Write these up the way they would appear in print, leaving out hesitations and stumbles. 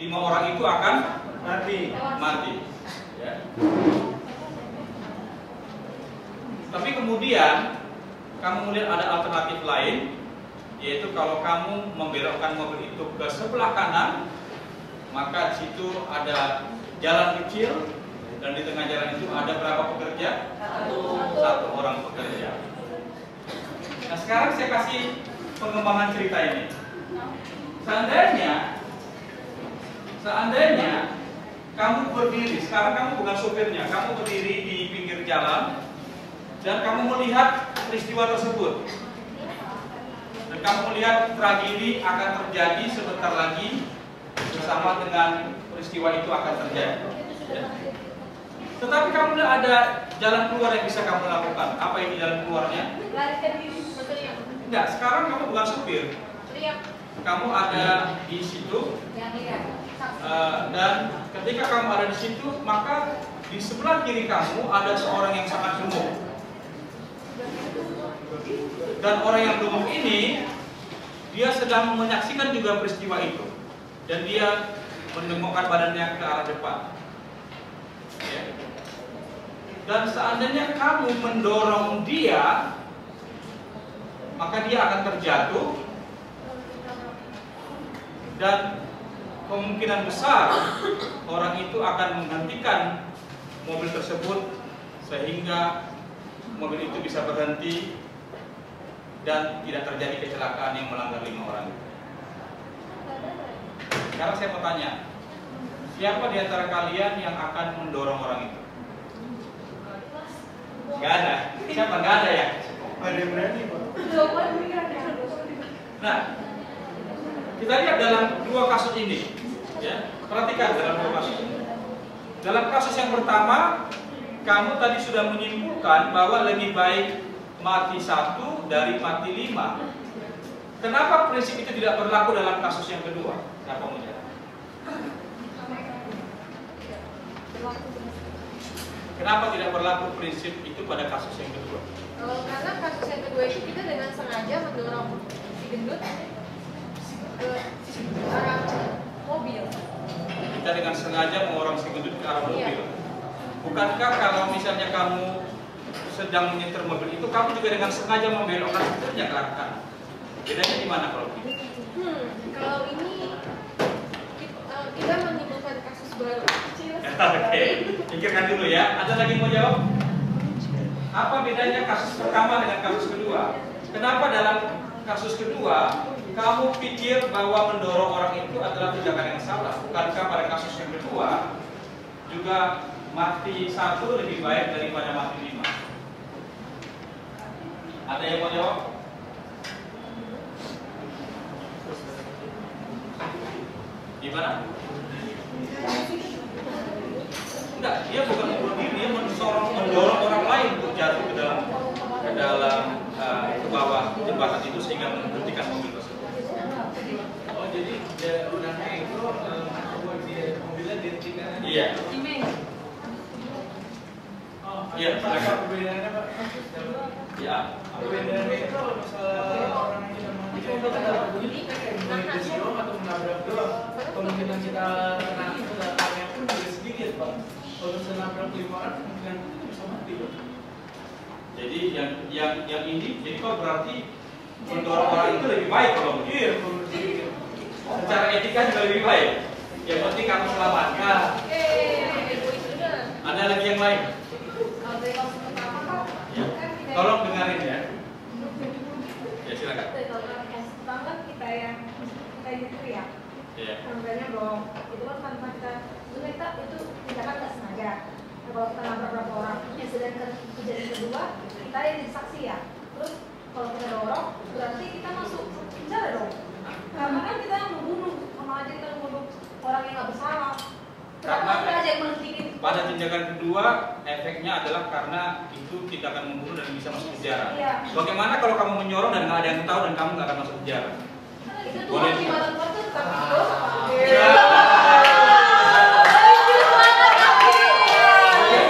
5 orang itu akan mati. Ya. Tapi kemudian kamu melihat ada alternatif lain, yaitu kalau kamu membelokkan mobil itu ke sebelah kanan, maka di situ ada jalan kecil dan di tengah jalan itu ada berapa pekerja? Satu orang pekerja. Nah, sekarang saya kasih pengembangan cerita ini. Seandainya kamu berdiri, sekarang kamu bukan sopirnya, kamu berdiri di pinggir jalan dan kamu melihat peristiwa tersebut. Dan kamu melihat tragedi akan terjadi sebentar lagi bersama dengan peristiwa itu akan terjadi. Ya. Tetapi kamu melihat ada jalan keluar yang bisa kamu lakukan. Apa ini jalan keluarnya? Larikan diri. Enggak, sekarang kamu bukan supir. Kamu ada di situ. Dan ketika kamu ada di situ, maka di sebelah kiri kamu ada seorang yang sangat gemuk. Dan orang yang gemuk ini, dia sedang menyaksikan juga peristiwa itu. Dan dia menengokkan badannya ke arah depan. Ya. Dan seandainya kamu mendorong dia, maka dia akan terjatuh. Dan kemungkinan besar orang itu akan menghentikan mobil tersebut sehingga mobil itu bisa berhenti dan tidak terjadi kecelakaan yang melanggar 5 orang. Sekarang saya mau tanya, siapa di antara kalian yang akan mendorong orang itu? Gak ada. Siapa? Gak ada ya? Ada yang berani, Pak. Nah, kita lihat dalam 2 kasus ini, ya. Perhatikan dalam 2 kasus ini. Dalam kasus yang pertama, kamu tadi sudah menyimpulkan bahwa lebih baik mati 1 dari mati 5. Kenapa prinsip itu tidak berlaku dalam kasus yang kedua? Siapa mau jawab? Kenapa tidak berlaku prinsip itu pada kasus yang kedua? Karena kasus yang kedua itu kita dengan sengaja mendorong si gendut ke arah mobil. Kita dengan sengaja mendorong si gendut ke arah mobil. Bukankah kalau misalnya kamu sedang menyetir mobil itu, kamu juga dengan sengaja membelokkan setirnya ke arah kanan? Bedanya di mana kalau gitu? Kalau ini kita menimbulkan kasus baru kecil. Oke, pikirkan dulu ya. Ada lagi mau jawab? Apa bedanya kasus pertama dengan kasus kedua? Kenapa dalam kasus kedua kamu pikir bahwa mendorong orang itu adalah tindakan yang salah? Bukankah pada kasus yang kedua juga mati 1 lebih baik daripada mati 5? Ada yang mau jawab? Gimana? Enggak, dia bukan membunuh diri, dia mendorong orang lain untuk jatuh ke dalam ke bawah jembatan itu sehingga menghentikan mobil tersebut. Oh, jadi orangnya itu mobilnya dihentikan? Iya. Iya, Apa perbedaannya, Pak? Ya. Perbedaannya itu kalau misalnya orang yang kita menghentikan itu kita bunyi kayak melintas doang atau menabrak doang. Kemungkinan kita kena kecelakaannya pun juga sedikit, Pak. Kalau misalnya nabrak 5 orang, kemungkinan kita bisa mati, Pak. Jadi yang ini, jadi kok berarti mendorong orang itu lebih baik kalau begitu? Iya, kalau sedikit. Secara etika juga lebih baik. Yang penting kamu selamatkan. Ada lagi yang lain? Ya. Tolong dengarin ya. Ya silakan. Pertama kita yang nyetir ya. Iya. Contohnya dong, itu kan tanpa kita itu tindakan nggak sengaja. Nah, kalau kita nabrak berapa orang, ya sedangkan kejadian kedua kita yang jadi saksi ya. Terus kalau kita dorong, berarti kita masuk penjara dong. Karena kan kita yang membunuh, sama aja kita membunuh orang yang nggak bersalah. Karena kita aja yang menghentikan. pada tindakan kedua efeknya adalah karena itu tindakan membunuh dan bisa masuk penjara. Iya. Bagaimana kalau kamu menyorong dan nggak ada yang tahu dan kamu nggak akan masuk penjara? Itu tuh Boleh. di malam itu tapi dosa.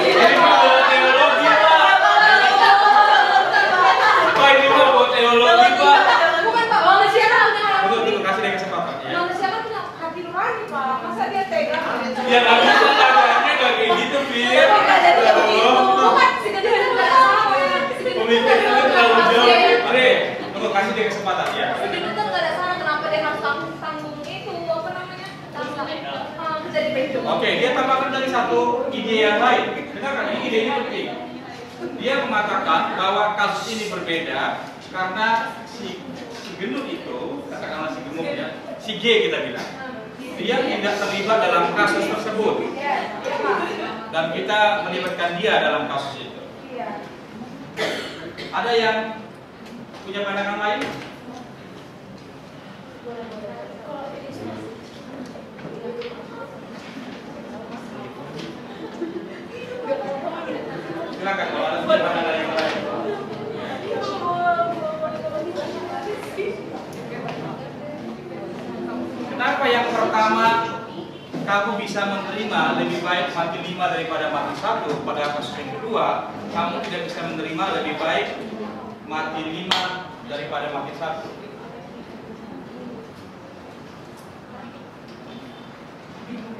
Ini mah buat teologi pak. Pak ini mah buat teologi pak. Bukan Pak, manusia kan punya Betul kasih dia kesempatan ya. manusia kan punya hati nurani Pak. Masa Ya nggak bisa caranya nggak kayak gitu, Fir. Pemikirannya terlalu jauh. Mari, tunggu kasih dia kesempatan ya. Si gendut kan nggak ada salah kenapa dia harus tanggung itu apa namanya? Kerja di bengkel. Oke, dia tambahkan dari satu ide yang lain. Dengarkan, ini ide ini penting. Dia mengatakan bahwa kasus ini berbeda karena si gendut itu, katakanlah si gemuk ya, si G kita bilang, dia tidak terlibat dalam kasus tersebut. Dan kita melibatkan dia dalam kasus itu. Ada yang punya pandangan lain? Silakan kalau ada punya pandangan yang lain. Kenapa yang pertama kamu bisa menerima lebih baik mati 5 daripada mati 1, pada kasus yang kedua kamu tidak bisa menerima lebih baik mati 5 daripada mati 1?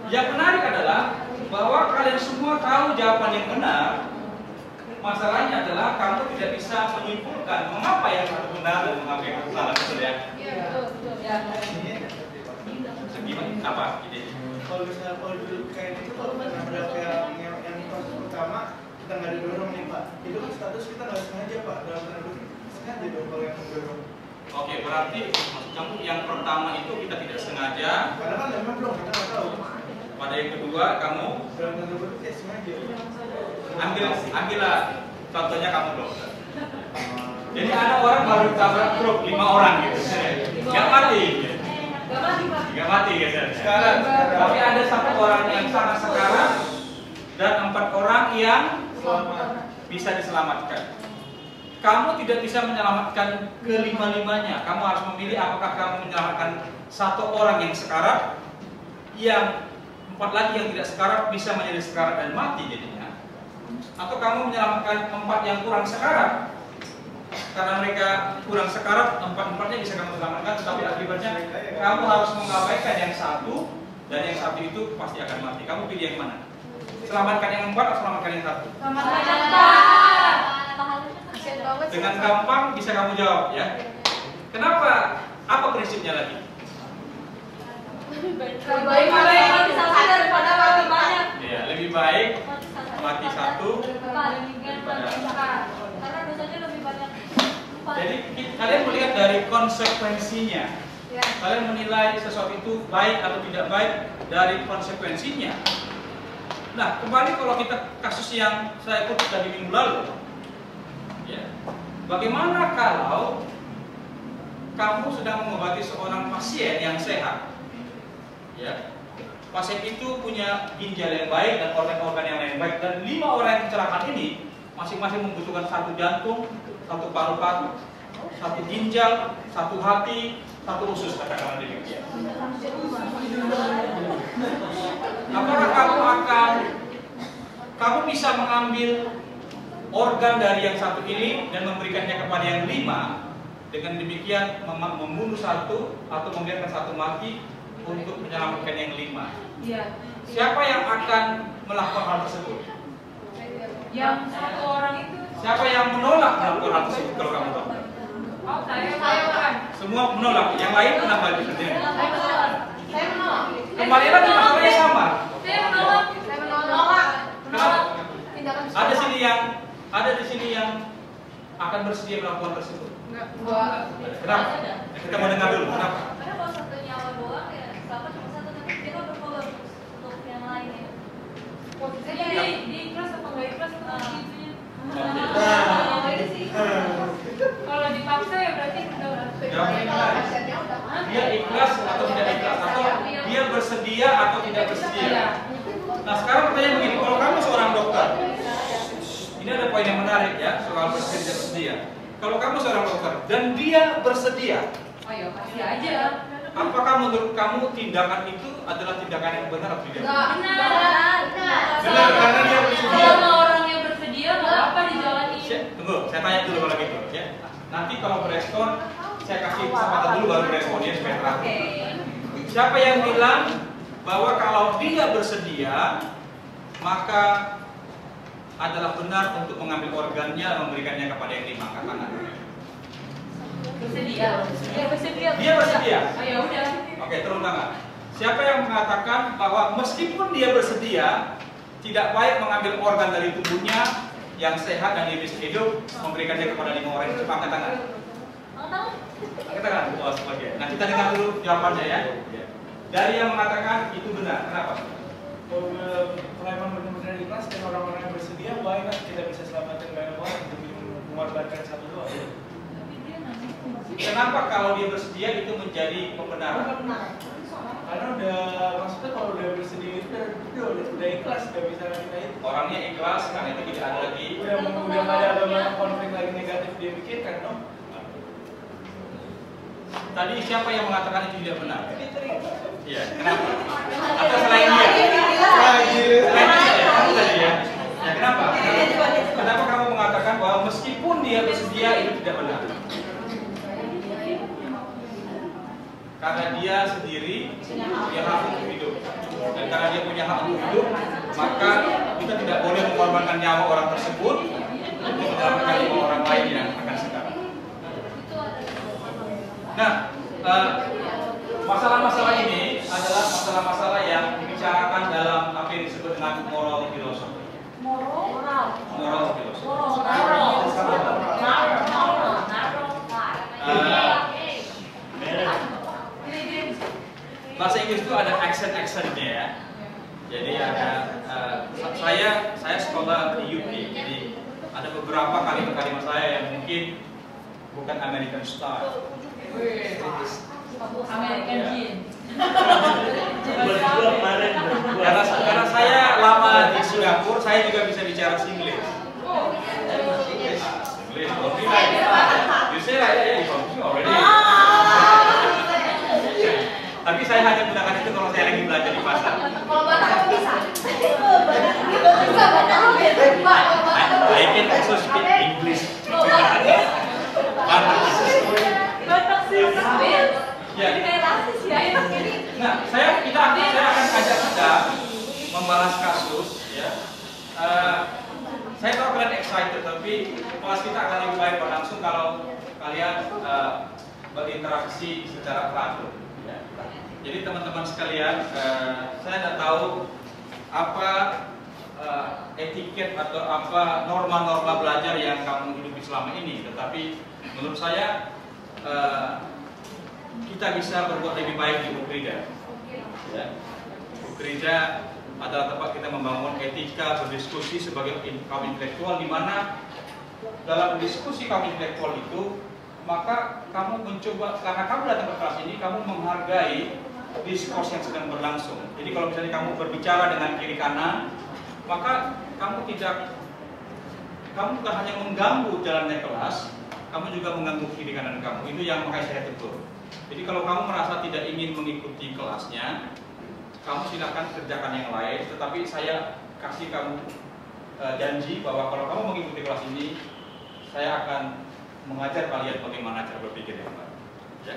Yang menarik adalah bahwa kalian semua tahu jawaban yang benar. Masalahnya adalah kamu tidak bisa menyimpulkan mengapa yang satu benar dan mengapa yang satu salah, betul ya? Iya, betul. Ya. Gimana? Apa ide? Kalau misalnya kalau dulu kayak itu kalau nabrak yang kasus pertama kita nggak didorong nih Pak, itu kan status kita nggak sengaja Pak, dalam tanda kutip sengaja dong kalau yang mendorong. Oke, berarti maksud kamu yang pertama itu kita tidak sengaja. Karena kan memang belum kita nggak tahu. Pada yang kedua kamu Dalam tanda kutip ya sengaja. ambillah contohnya kamu dokter. Jadi ada orang baru tabrak truk 5 orang gitu, nggak mati. Nggak mati guys ya. Sekarang, tapi ada 1 orang yang sangat sekarat dan 4 orang yang bisa diselamatkan. Kamu tidak bisa menyelamatkan kelima-limanya. Kamu harus memilih apakah kamu menyelamatkan 1 orang yang sekarat, yang 4 lagi yang tidak sekarat bisa menjadi sekarat dan mati jadinya, atau kamu menyelamatkan 4 yang kurang sekarat. Karena mereka kurang sekarat, 4-4-nya bisa kamu selamatkan, tetapi akibatnya kamu harus mengabaikan yang 1 dan yang 1 itu pasti akan mati. Kamu pilih yang mana? Selamatkan yang 4 atau selamatkan yang 1? Selamatkan yang 4. Dengan gampang bisa kamu jawab ya. Kenapa? Apa prinsipnya lagi? Lebih baik mati satu daripada mati banyak. Ya, lebih baik mati 1 daripada karena dosanya lebih banyak. Jadi kalian melihat dari konsekuensinya. Ya. Kalian menilai sesuatu itu baik atau tidak baik dari konsekuensinya. Nah, kembali kalau kita kasus yang saya kutip dari minggu lalu, ya, bagaimana kalau kamu sedang mengobati seorang pasien yang sehat, ya, pasien itu punya ginjal yang baik dan organ-organ yang lain baik, dan 5 orang yang kecelakaan ini masing-masing membutuhkan 1 jantung, 1 paru-paru, 1 ginjal, 1 hati, 1 usus, katakanlah demikian. Apakah kamu bisa mengambil organ dari yang 1 ini dan memberikannya kepada yang 5, dengan demikian membunuh 1 atau membiarkan 1 mati untuk menyelamatkan yang 5? Iya. Siapa yang akan melakukan hal tersebut? Yang 1 orang itu. Siapa yang menolak melakukan hal tersebut kalau kamu tahu? Oh, saya kan. Semua menolak. Yang lain kenapa dikerjain? Saya menolak. Kembali lagi masalahnya sama. Saya menolak. Kenapa? Tindakan Ada di sini yang akan bersedia melakukan tersebut. Enggak. Kenapa? Kita mau dengar dulu. Kenapa? Karena kalau 1 nyawa doang ya, selamat cuma 1, tapi kita berkorban untuk yang lainnya. Posisinya di ikhlas apa enggak ikhlas itu itunya. Kalau dipaksa ya berarti udah. Dia ikhlas atau tidak ikhlas, atau dia bersedia atau tidak bersedia. Nah, sekarang pertanyaan begini, kalau kamu seorang dokter, ini ada poin yang menarik ya soal bersedia tidak bersedia. Kalau kamu seorang dokter dan dia bersedia, Oh ya pasti aja. apakah menurut kamu tindakan itu adalah tindakan yang benar atau tidak? Benar. Benar, karena dia bersedia. Kalau orang yang bersedia nggak apa dijalani. Tunggu, saya tanya dulu kalau gitu ya. Nanti kalau berespon, saya kasih kesempatan dulu baru berespon ya supaya terakhir. Siapa yang bilang bahwa kalau dia bersedia, maka adalah benar untuk mengambil organnya, memberikannya kepada yang dimakan tangan. Bersedia. Dia bersedia. Oh ya udah. Oke, turun tangan. Siapa yang mengatakan bahwa meskipun dia bersedia, tidak baik mengambil organ dari tubuhnya yang sehat dan dia bisa hidup, memberikannya kepada 5 orang? Coba angkat tangan. Angkat tangan. Oh, sebagian. Nah, kita dengar dulu jawabannya ya. Dari yang mengatakan itu benar, kenapa? Kalau memang benar-benar ikhlas dan orang-orang yang bersedia, why not kita bisa selamatkan banyak orang demi mengorbankan satu doa. Kenapa kalau dia bersedia itu menjadi pembenaran? Karena udah, maksudnya kalau udah bersedia itu udah ikhlas, udah bisa kita itu. Orangnya ikhlas, karena itu tidak ada lagi. Udah nggak ada banyak konflik lagi negatif dia pikirkan, no? Tadi siapa yang mengatakan itu tidak benar? Iya, kenapa? Atau selain dia? Selain dia ya? Tadi ya? Ya, kenapa? Kenapa kamu mengatakan bahwa meskipun dia bersedia itu tidak benar? Karena dia sendiri punya hak untuk hidup. Dan karena dia punya hak untuk hidup, maka kita tidak boleh mengorbankan nyawa orang tersebut untuk menyelamatkan 5 orang lain yang akan sekarang. Nah, masalah-masalah ini adalah masalah-masalah yang dibicarakan dalam apa yang disebut dengan moral philosophy. Moral philosophy. Bahasa Inggris itu ada accent-accentnya ya. Jadi ada saya sekolah di UK, jadi ada beberapa kalimat-kalimat saya yang mungkin bukan American style. American Gin. Karena saya lama di Singapura, saya juga bisa bicara Singlish. Singlish. You say like that, you already. Tapi saya hanya gunakan itu kalau saya lagi belajar di pasar. Kalau Batak bisa. I can also speak English. Batak. Ya. Nah, saya akan ajak kita membalas kasus. Ya. Saya tahu kalian excited, tapi kelas kita akan lebih baik langsung kalau kalian berinteraksi secara teratur. Ya. Jadi teman-teman sekalian, saya tidak tahu apa etiket atau apa norma-norma belajar yang kamu hidupi selama ini, tetapi menurut saya kita bisa berbuat lebih baik di Ukrida. Ya. Ukrida adalah tempat kita membangun etika, berdiskusi sebagai kaum intelektual, di mana dalam diskusi kaum intelektual itu, maka kamu mencoba, karena kamu datang ke kelas ini, kamu menghargai diskurs yang sedang berlangsung. Jadi kalau misalnya kamu berbicara dengan kiri kanan, maka kamu bukan hanya mengganggu jalannya kelas, kamu juga mengganggu kiri kanan kamu. Itu yang makanya saya tegur. Jadi kalau kamu merasa tidak ingin mengikuti kelasnya, kamu silakan kerjakan yang lain. Tetapi saya kasih kamu janji bahwa kalau kamu mengikuti kelas ini, saya akan mengajar kalian bagaimana cara berpikir yang baik. Ya.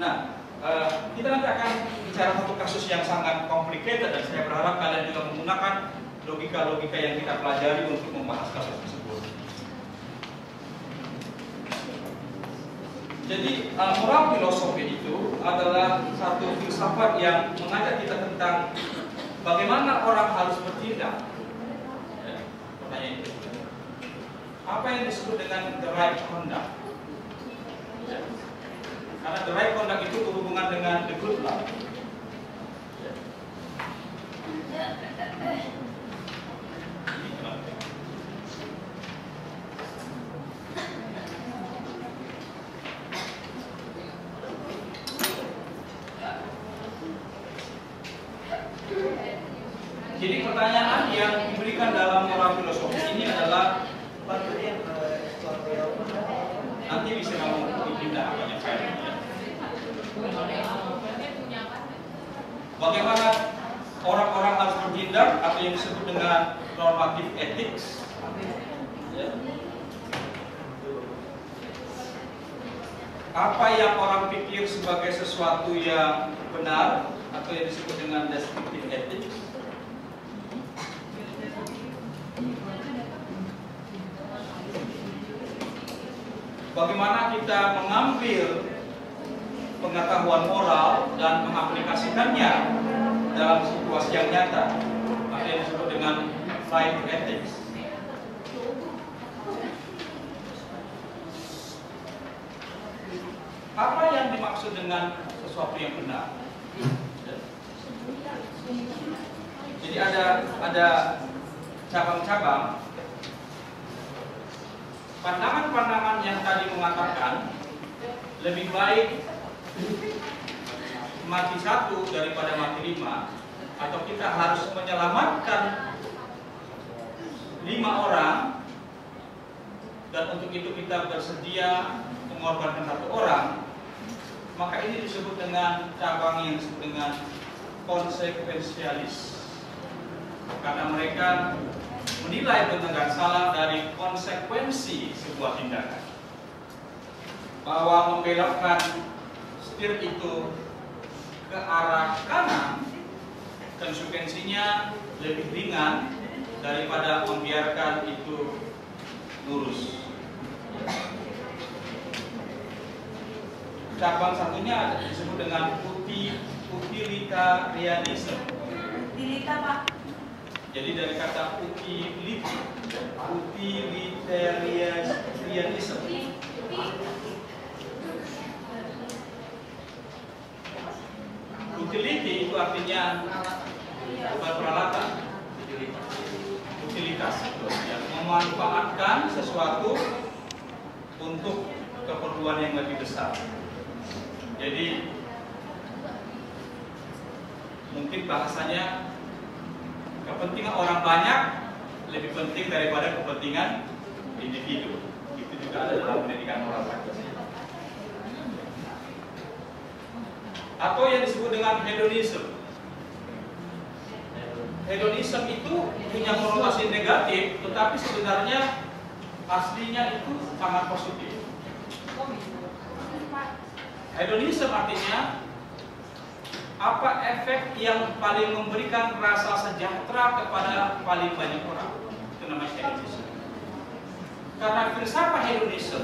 Nah, kita nanti akan bicara satu kasus yang sangat complicated, dan saya berharap kalian juga menggunakan logika-logika yang kita pelajari untuk membahas kasus tersebut. Jadi moral filosofi itu adalah satu filsafat yang mengajak kita tentang bagaimana orang harus bertindak. Ya, pertanyaan itu. Apa yang disebut dengan the right conduct? Ya. Karena the right conduct itu berhubungan dengan the good life. Ya. Jadi pertanyaan yang diberikan dalam moral filosofi ini adalah nanti bisa kamu pindah apanya filenya. Bagaimana orang-orang harus bertindak atau yang disebut dengan normatif ethics. Ya. apa yang orang pikir sebagai sesuatu yang benar atau yang disebut dengan descriptive ethics. Bagaimana kita mengambil pengetahuan moral dan mengaplikasikannya dalam situasi yang nyata, atau yang disebut dengan life ethics. Apa yang dimaksud dengan sesuatu yang benar? Jadi ada cabang-cabang. Pandangan-pandangan yang tadi mengatakan lebih baik mati satu daripada mati 5, atau kita harus menyelamatkan 5 orang, dan untuk itu kita bersedia mengorbankan 1 orang, maka ini disebut dengan cabang yang disebut dengan konsekuensialis, karena mereka menilai benar dan salah dari konsekuensi sebuah tindakan. Bahwa membelokkan setir itu ke arah kanan, konsekuensinya lebih ringan daripada membiarkan itu lurus. Cabang satunya disebut dengan utilitarianisme. Utilita, Pak. Jadi dari kata utilitarianisme. Utility itu artinya peralatan, utilitas, yang memanfaatkan sesuatu untuk keperluan yang lebih besar. Jadi mungkin bahasanya kepentingan orang banyak lebih penting daripada kepentingan individu. Itu juga ada dalam pendidikan moral Pancasila. Atau yang disebut dengan hedonisme. Hedonisme itu punya konotasi negatif, tetapi sebenarnya aslinya itu sangat positif. Hedonisme artinya apa efek yang paling memberikan rasa sejahtera kepada paling banyak orang. Itu namanya hedonisme. Karena filsafat hedonisme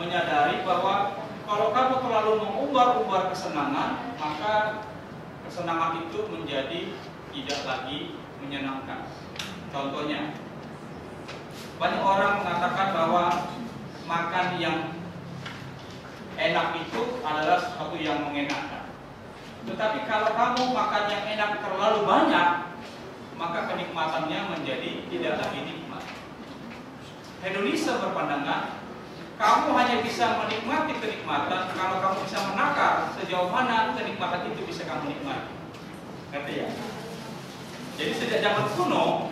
menyadari bahwa kalau kamu terlalu mengumbar-umbar kesenangan, maka kesenangan itu menjadi tidak lagi menyenangkan. Contohnya, banyak orang mengatakan bahwa makan yang enak itu adalah sesuatu yang mengenakan. Tetapi kalau kamu makan yang enak terlalu banyak, maka kenikmatannya menjadi tidak lagi nikmat. Hedonisme berpandangan kamu hanya bisa menikmati kenikmatan kalau kamu bisa menakar sejauh mana kenikmatan itu bisa kamu nikmati. Ngerti ya? Jadi sejak zaman kuno,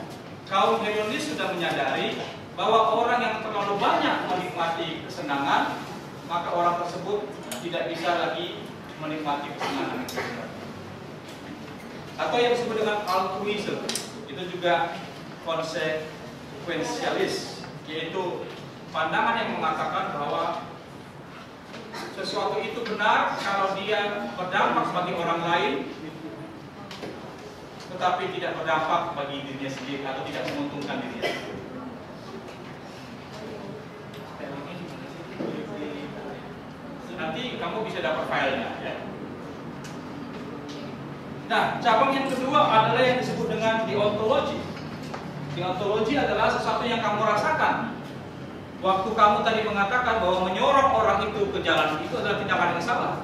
kaum hedonis sudah menyadari bahwa orang yang terlalu banyak menikmati kesenangan, maka orang tersebut tidak bisa lagi menikmati kesenangan. Atau yang disebut dengan altruisme, itu juga konsekuensialis, yaitu pandangan yang mengatakan bahwa sesuatu itu benar kalau dia berdampak bagi orang lain, tetapi tidak berdampak bagi dirinya sendiri atau tidak menguntungkan dirinya sendiri. Nanti kamu bisa dapat filenya ya. Nah, cabang yang kedua adalah yang disebut dengan deontologi. Deontologi adalah sesuatu yang kamu rasakan. Waktu kamu tadi mengatakan bahwa menyorong orang itu ke jalan itu adalah tindakan yang salah.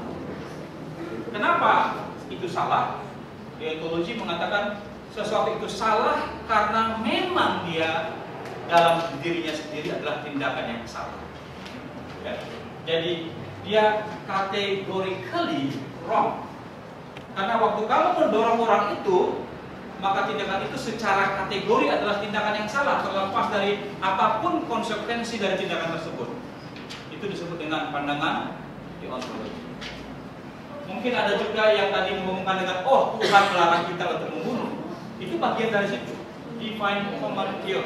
Kenapa itu salah? Deontologi mengatakan sesuatu itu salah karena memang dia dalam dirinya sendiri adalah tindakan yang salah. Ya. Jadi dia categorically wrong. Karena waktu kamu mendorong orang itu, maka tindakan itu secara kategori adalah tindakan yang salah, terlepas dari apapun konsekuensi dari tindakan tersebut. Itu disebut dengan pandangan deontologi. Mungkin ada juga yang tadi mengumumkan dengan, oh Tuhan melarang kita untuk membunuh. Itu bagian dari situ, divine command kill.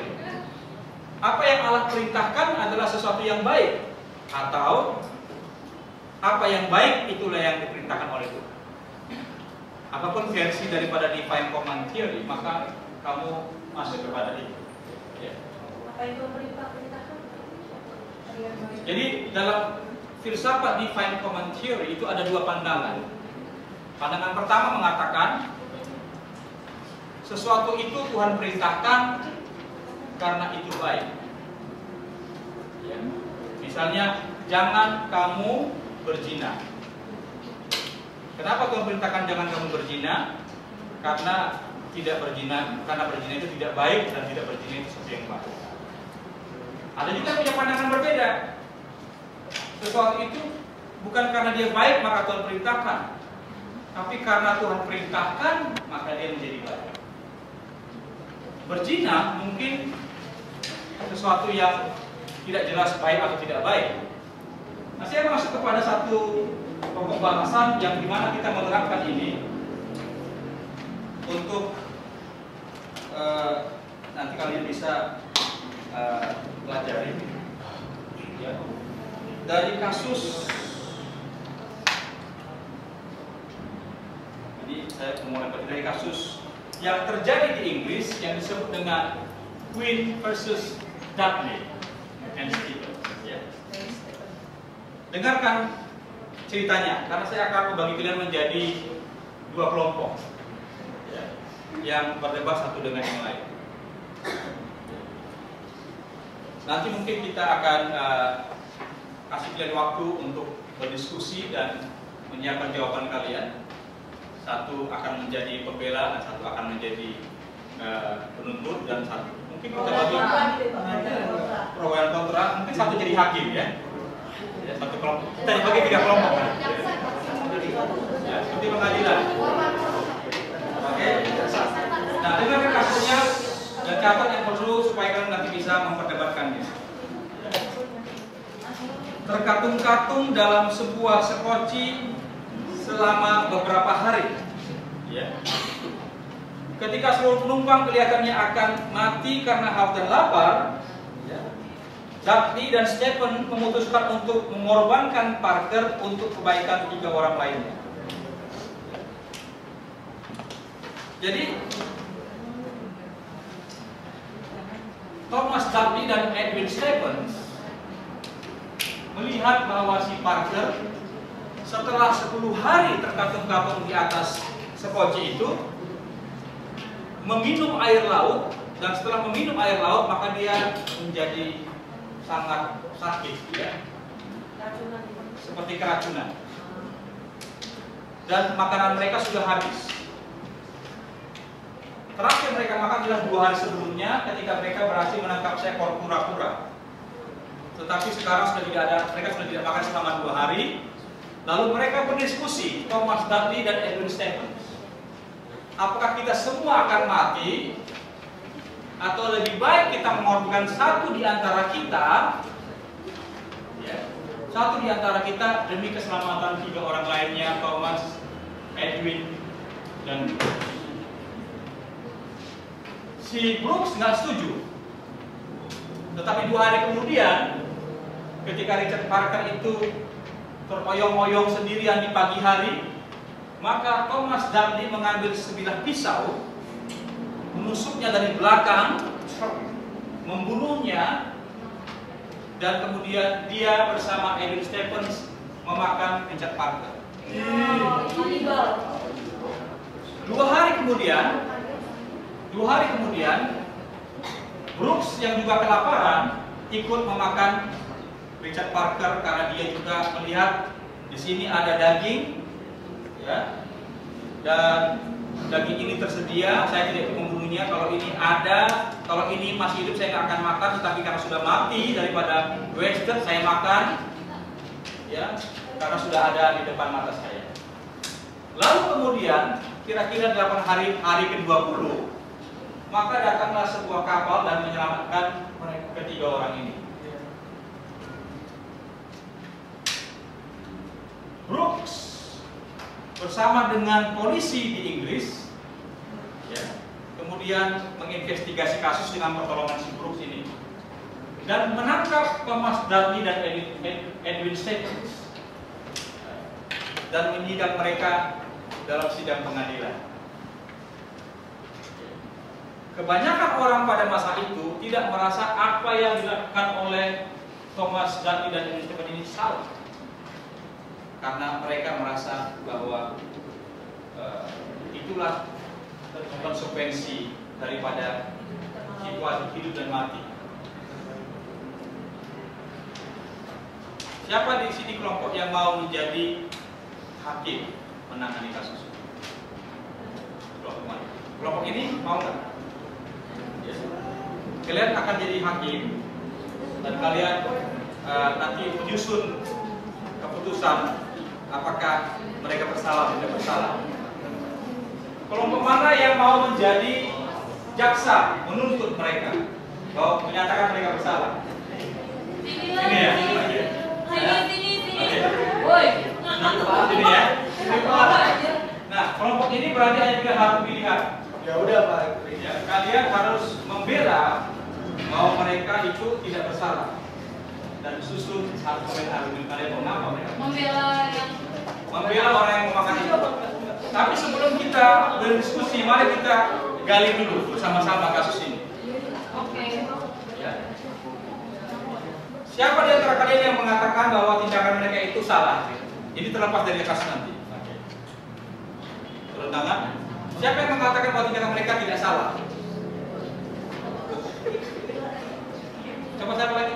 Apa yang Allah perintahkan adalah sesuatu yang baik, atau apa yang baik itulah yang diperintahkan oleh Tuhan. Apapun versi daripada divine command theory, maka kamu masuk kepada itu. Ya. Apa yang Tuhan perintahkan? Jadi dalam filsafat divine command theory itu ada dua pandangan. Pandangan pertama mengatakan sesuatu itu Tuhan perintahkan karena itu baik. Ya. Misalnya, jangan kamu berzina. Kenapa Tuhan perintahkan jangan kamu berzina? Karena karena berzina itu tidak baik dan tidak berzina itu sesuatu yang baik. Ada juga yang punya pandangan berbeda. Sesuatu itu bukan karena dia baik maka Tuhan perintahkan, tapi karena Tuhan perintahkan maka dia menjadi baik. Berzina mungkin sesuatu yang tidak jelas baik atau tidak baik. Nah, saya masuk kepada satu pokok bahasan yang dimana kita menerapkan ini untuk nanti kalian bisa pelajari ya. Dari kasus, jadi saya mulai dari kasus yang terjadi di Inggris yang disebut dengan Queen versus Dudley and Stevens. Ya. Dengarkan ceritanya, karena saya akan membagi kalian menjadi dua kelompok ya, yang berdebat satu dengan yang lain. Nanti mungkin kita akan kasih kalian waktu untuk berdiskusi dan menyiapkan jawaban kalian. Satu akan menjadi pembela dan satu akan menjadi penuntut, dan satu mungkin kita bagi pro dan kontra, mungkin satu jadi hakim ya. Satu kelompok, kita dibagi 3 kelompok ya, seperti pengadilan. Oke. Nah, dengarkan kasusnya dan catat yang perlu supaya kalian nanti bisa memperdebatkannya. Terkatung-katung dalam sebuah sekoci selama beberapa hari ya. Ketika seluruh penumpang kelihatannya akan mati karena haus dan lapar ya, Dudley dan Stephen memutuskan untuk mengorbankan Parker untuk kebaikan 3 orang lainnya. Jadi Thomas Dudley dan Edwin Stephen melihat bahwa si Parker setelah 10 hari terkatung-katung di atas sekoci itu meminum air laut, dan setelah meminum air laut maka dia menjadi sangat sakit ya. Seperti keracunan. Dan makanan mereka sudah habis. Terakhir mereka makan adalah 2 hari sebelumnya ketika mereka berhasil menangkap seekor kura-kura. Tetapi sekarang sudah tidak ada, mereka sudah tidak makan selama 2 hari. Lalu mereka berdiskusi, Thomas Dudley dan Edwin Stevens. Apakah kita semua akan mati, atau lebih baik kita mengorbankan satu di antara kita, ya, satu di antara kita demi keselamatan 3 orang lainnya, Thomas, Edwin, dan si Brooks nggak setuju. Tetapi 2 hari kemudian, ketika Richard Parker itu terpoyong-oyong sendirian di pagi hari, maka Thomas Dudley mengambil sebilah pisau, menusuknya dari belakang, membunuhnya, dan kemudian dia bersama Edwin Stevens memakan Richard Parker. 2 hari kemudian, Brooks yang juga kelaparan ikut memakan Richard Parker karena dia juga melihat di sini ada daging, ya, dan daging ini tersedia. Saya tidak ikut membunuhnya. Kalau ini ada, kalau ini masih hidup saya nggak akan makan. Tetapi karena sudah mati daripada Western saya makan, ya, karena sudah ada di depan mata saya. Lalu kemudian kira-kira 8 hari ke-20, maka datanglah sebuah kapal dan menyelamatkan ketiga orang ini. Brooks bersama dengan polisi di Inggris, ya, kemudian menginvestigasi kasus dengan pertolongan si Brooks ini dan menangkap Thomas Dudley dan Edwin Stevens. dan menyidang mereka dalam sidang pengadilan. Kebanyakan orang pada masa itu tidak merasa apa yang dilakukan oleh Thomas Dudley dan Stephen ini salah, karena mereka merasa bahwa itulah konsekuensi daripada situasi hidup dan mati. Siapa di sini kelompok yang mau menjadi hakim menangani kasus? Kelompok mana? Kelompok ini mau nggak? Yes. Kalian akan jadi hakim dan kalian nanti menyusun keputusan apakah mereka bersalah atau tidak bersalah. Kelompok mana yang mau menjadi jaksa menuntut mereka bahwa menyatakan mereka bersalah? Ini ya. Sini. Woi. Ini ya. Nah, kelompok ini berarti hanya tiga hal pilihan. Ya udah Pak. Ya, kalian harus membela bahwa mereka itu tidak bersalah dan susun argumen-argumen kalian mengapa mereka. Membela orang yang memakan itu. Tapi sebelum kita berdiskusi, mari kita gali dulu bersama-sama kasus ini. Oke. Ya. Siapa di antara kalian yang mengatakan bahwa tindakan mereka itu salah? Ini terlepas dari kasus nanti. Turun tangan. Siapa yang mengatakan bahwa tindakan mereka tidak salah? Coba siapa lagi?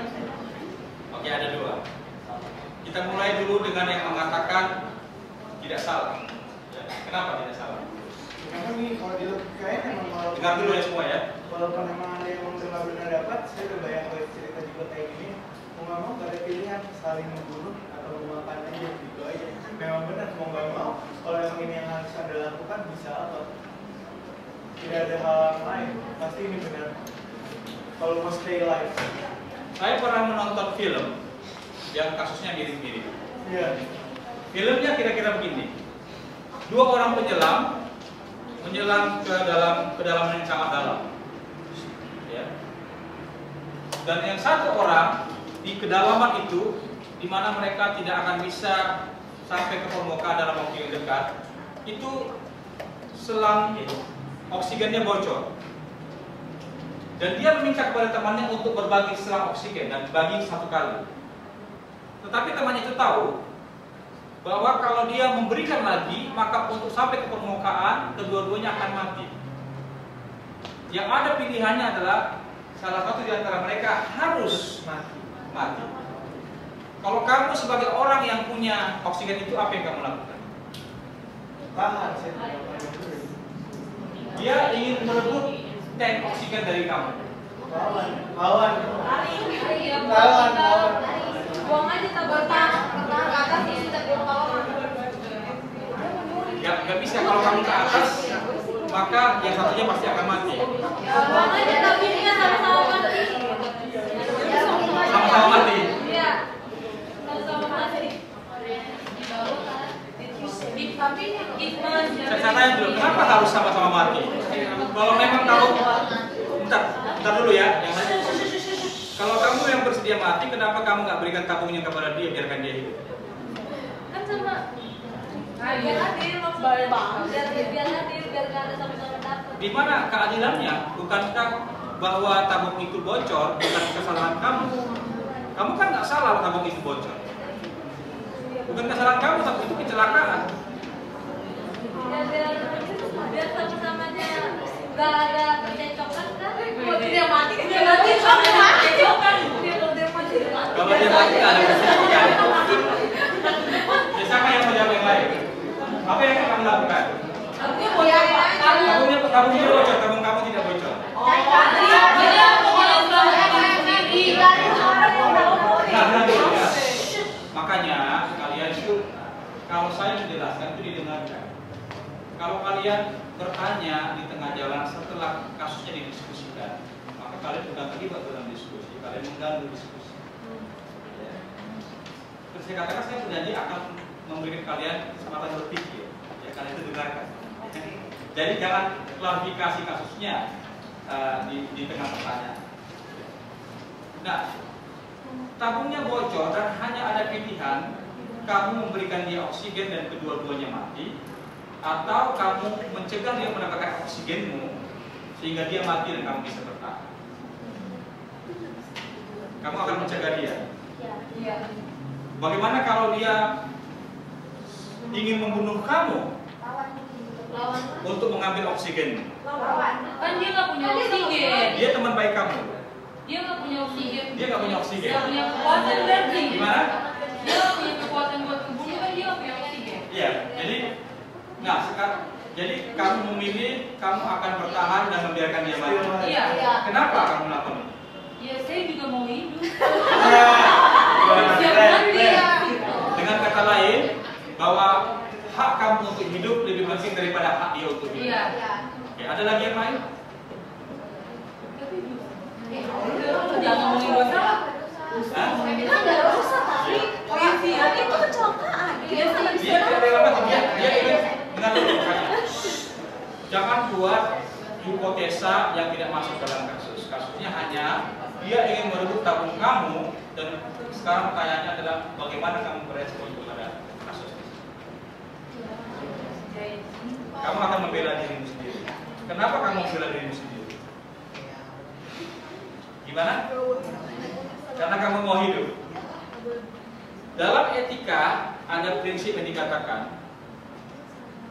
Oke, ada dua. Kita mulai dulu dengan yang mengatakan tidak salah. Ya, kenapa tidak salah? Karena nih kalau di logikanya emang kalau Dengar dulu ya semua ya. walaupun emang ada yang benar-benar dapat, saya udah bayang kalau cerita juga kayak gini, mau nggak mau gak ada pilihan saling membunuh atau memakan aja gitu aja. Memang benar mau nggak mau, kalau emang ini yang harus anda lakukan bisa apa? Tidak ada hal lain, pasti ini benar. Kalau mau stay alive. Saya pernah menonton film yang kasusnya mirip-mirip. Iya. Filmnya kira-kira begini. Dua orang menyelam ke kedalaman yang sangat dalam. Ya. Dan yang satu orang di kedalaman itu, di mana mereka tidak akan bisa sampai ke permukaan dalam waktu yang dekat, itu selang oksigennya bocor. Dan dia meminta kepada temannya untuk berbagi selang oksigen dan bagi satu kali. Tetapi temannya itu tahu bahwa kalau dia memberikan lagi, maka untuk sampai ke permukaan, kedua-duanya akan mati. Yang ada pilihannya adalah salah satu di antara mereka harus mati. Kalau kamu sebagai orang yang punya oksigen itu, apa yang kamu lakukan? Tahan, saya tidak pernah. Dia ingin merebut tank oksigen dari kamu. Lawan. Buang aja tabungnya. Gak bisa, kalau kamu ke atas, maka yang satunya pasti akan mati. Buang aja tabungnya sama-sama mati. Sama-sama mati. Iya. Sama-sama mati. Tapi Saya tanya dulu, kenapa harus sama-sama mati? Kalau memang kamu, bentar dulu ya, yang lain. Kalau kamu yang bersedia mati, kenapa kamu nggak berikan tabungnya kepada dia, biarkan dia hidup? kan sama. Biar adil maksudnya. Biar adil, biar nggak ada sama-sama dapat. Di mana keadilannya? Bukankah bahwa tabung itu bocor bukan kesalahan kamu? Kamu kan nggak salah tabung itu bocor. Bukan kesalahan kamu, tapi itu kecelakaan. Biar sama-samanya nggak ada percecokan kan? Kalau dia mati kan dia mati kan? Kalau dia mati Nggak ada percecokan. Ya, siapa yang menjawab yang lain? Apa yang akan kamu lakukan? Tabungnya bocor. Tabungnya bocor, tabung kamu tidak bocor. Nah, makanya kalian itu, kalau saya menjelaskan itu didengarkan. Kalau kalian bertanya di tengah jalan setelah kasusnya didiskusikan, maka kalian bukan terlibat dalam diskusi, kalian mengganggu diskusi. Ya. Terus saya katakan, saya berjanji akan memberikan kalian kesempatan berpikir, ya kalian itu dengarkan. Jadi jangan klarifikasi kasusnya di tengah pertanyaan. Nah, tabungnya bocor dan hanya ada pilihan kamu memberikan dia oksigen dan kedua-duanya mati, atau kamu mencegah dia mendapatkan oksigenmu sehingga dia mati dan kamu bisa bertahan. Kamu akan mencegah dia. Iya. Bagaimana kalau dia ingin membunuh kamu Lawan. untuk mengambil oksigenmu? Lawan. Kan dia nggak punya oksigen. Dia teman baik kamu. Dia nggak punya oksigen. Dia nggak punya oksigen. Nggak punya kekuatan berarti. Gimana? Dia nggak punya kekuatan buat ngebunuh kan dia nggak punya oksigen. Iya. Nah sekarang, jadi kamu memilih kamu akan bertahan dan membiarkan dia mati. Iya. Kenapa kamu melakukan itu? Ya saya juga mau hidup. Dengan kata lain, bahwa hak kamu untuk hidup lebih penting daripada hak dia untuk hidup. Iya. Oke, ada lagi yang lain? Jangan ngomongin dosa. Hah? Itu nggak dosa tapi itu kecelakaan. Dia ingin dengan logikanya. Jangan buat hipotesa yang tidak masuk dalam kasus. Kasusnya hanya dia ingin merebut tabung kamu, dan sekarang pertanyaannya adalah bagaimana kamu berespon kepada kasus ini. Kamu akan membela dirimu sendiri. Kenapa kamu membela dirimu sendiri? Gimana? Karena kamu mau hidup. Dalam etika ada prinsip yang dikatakan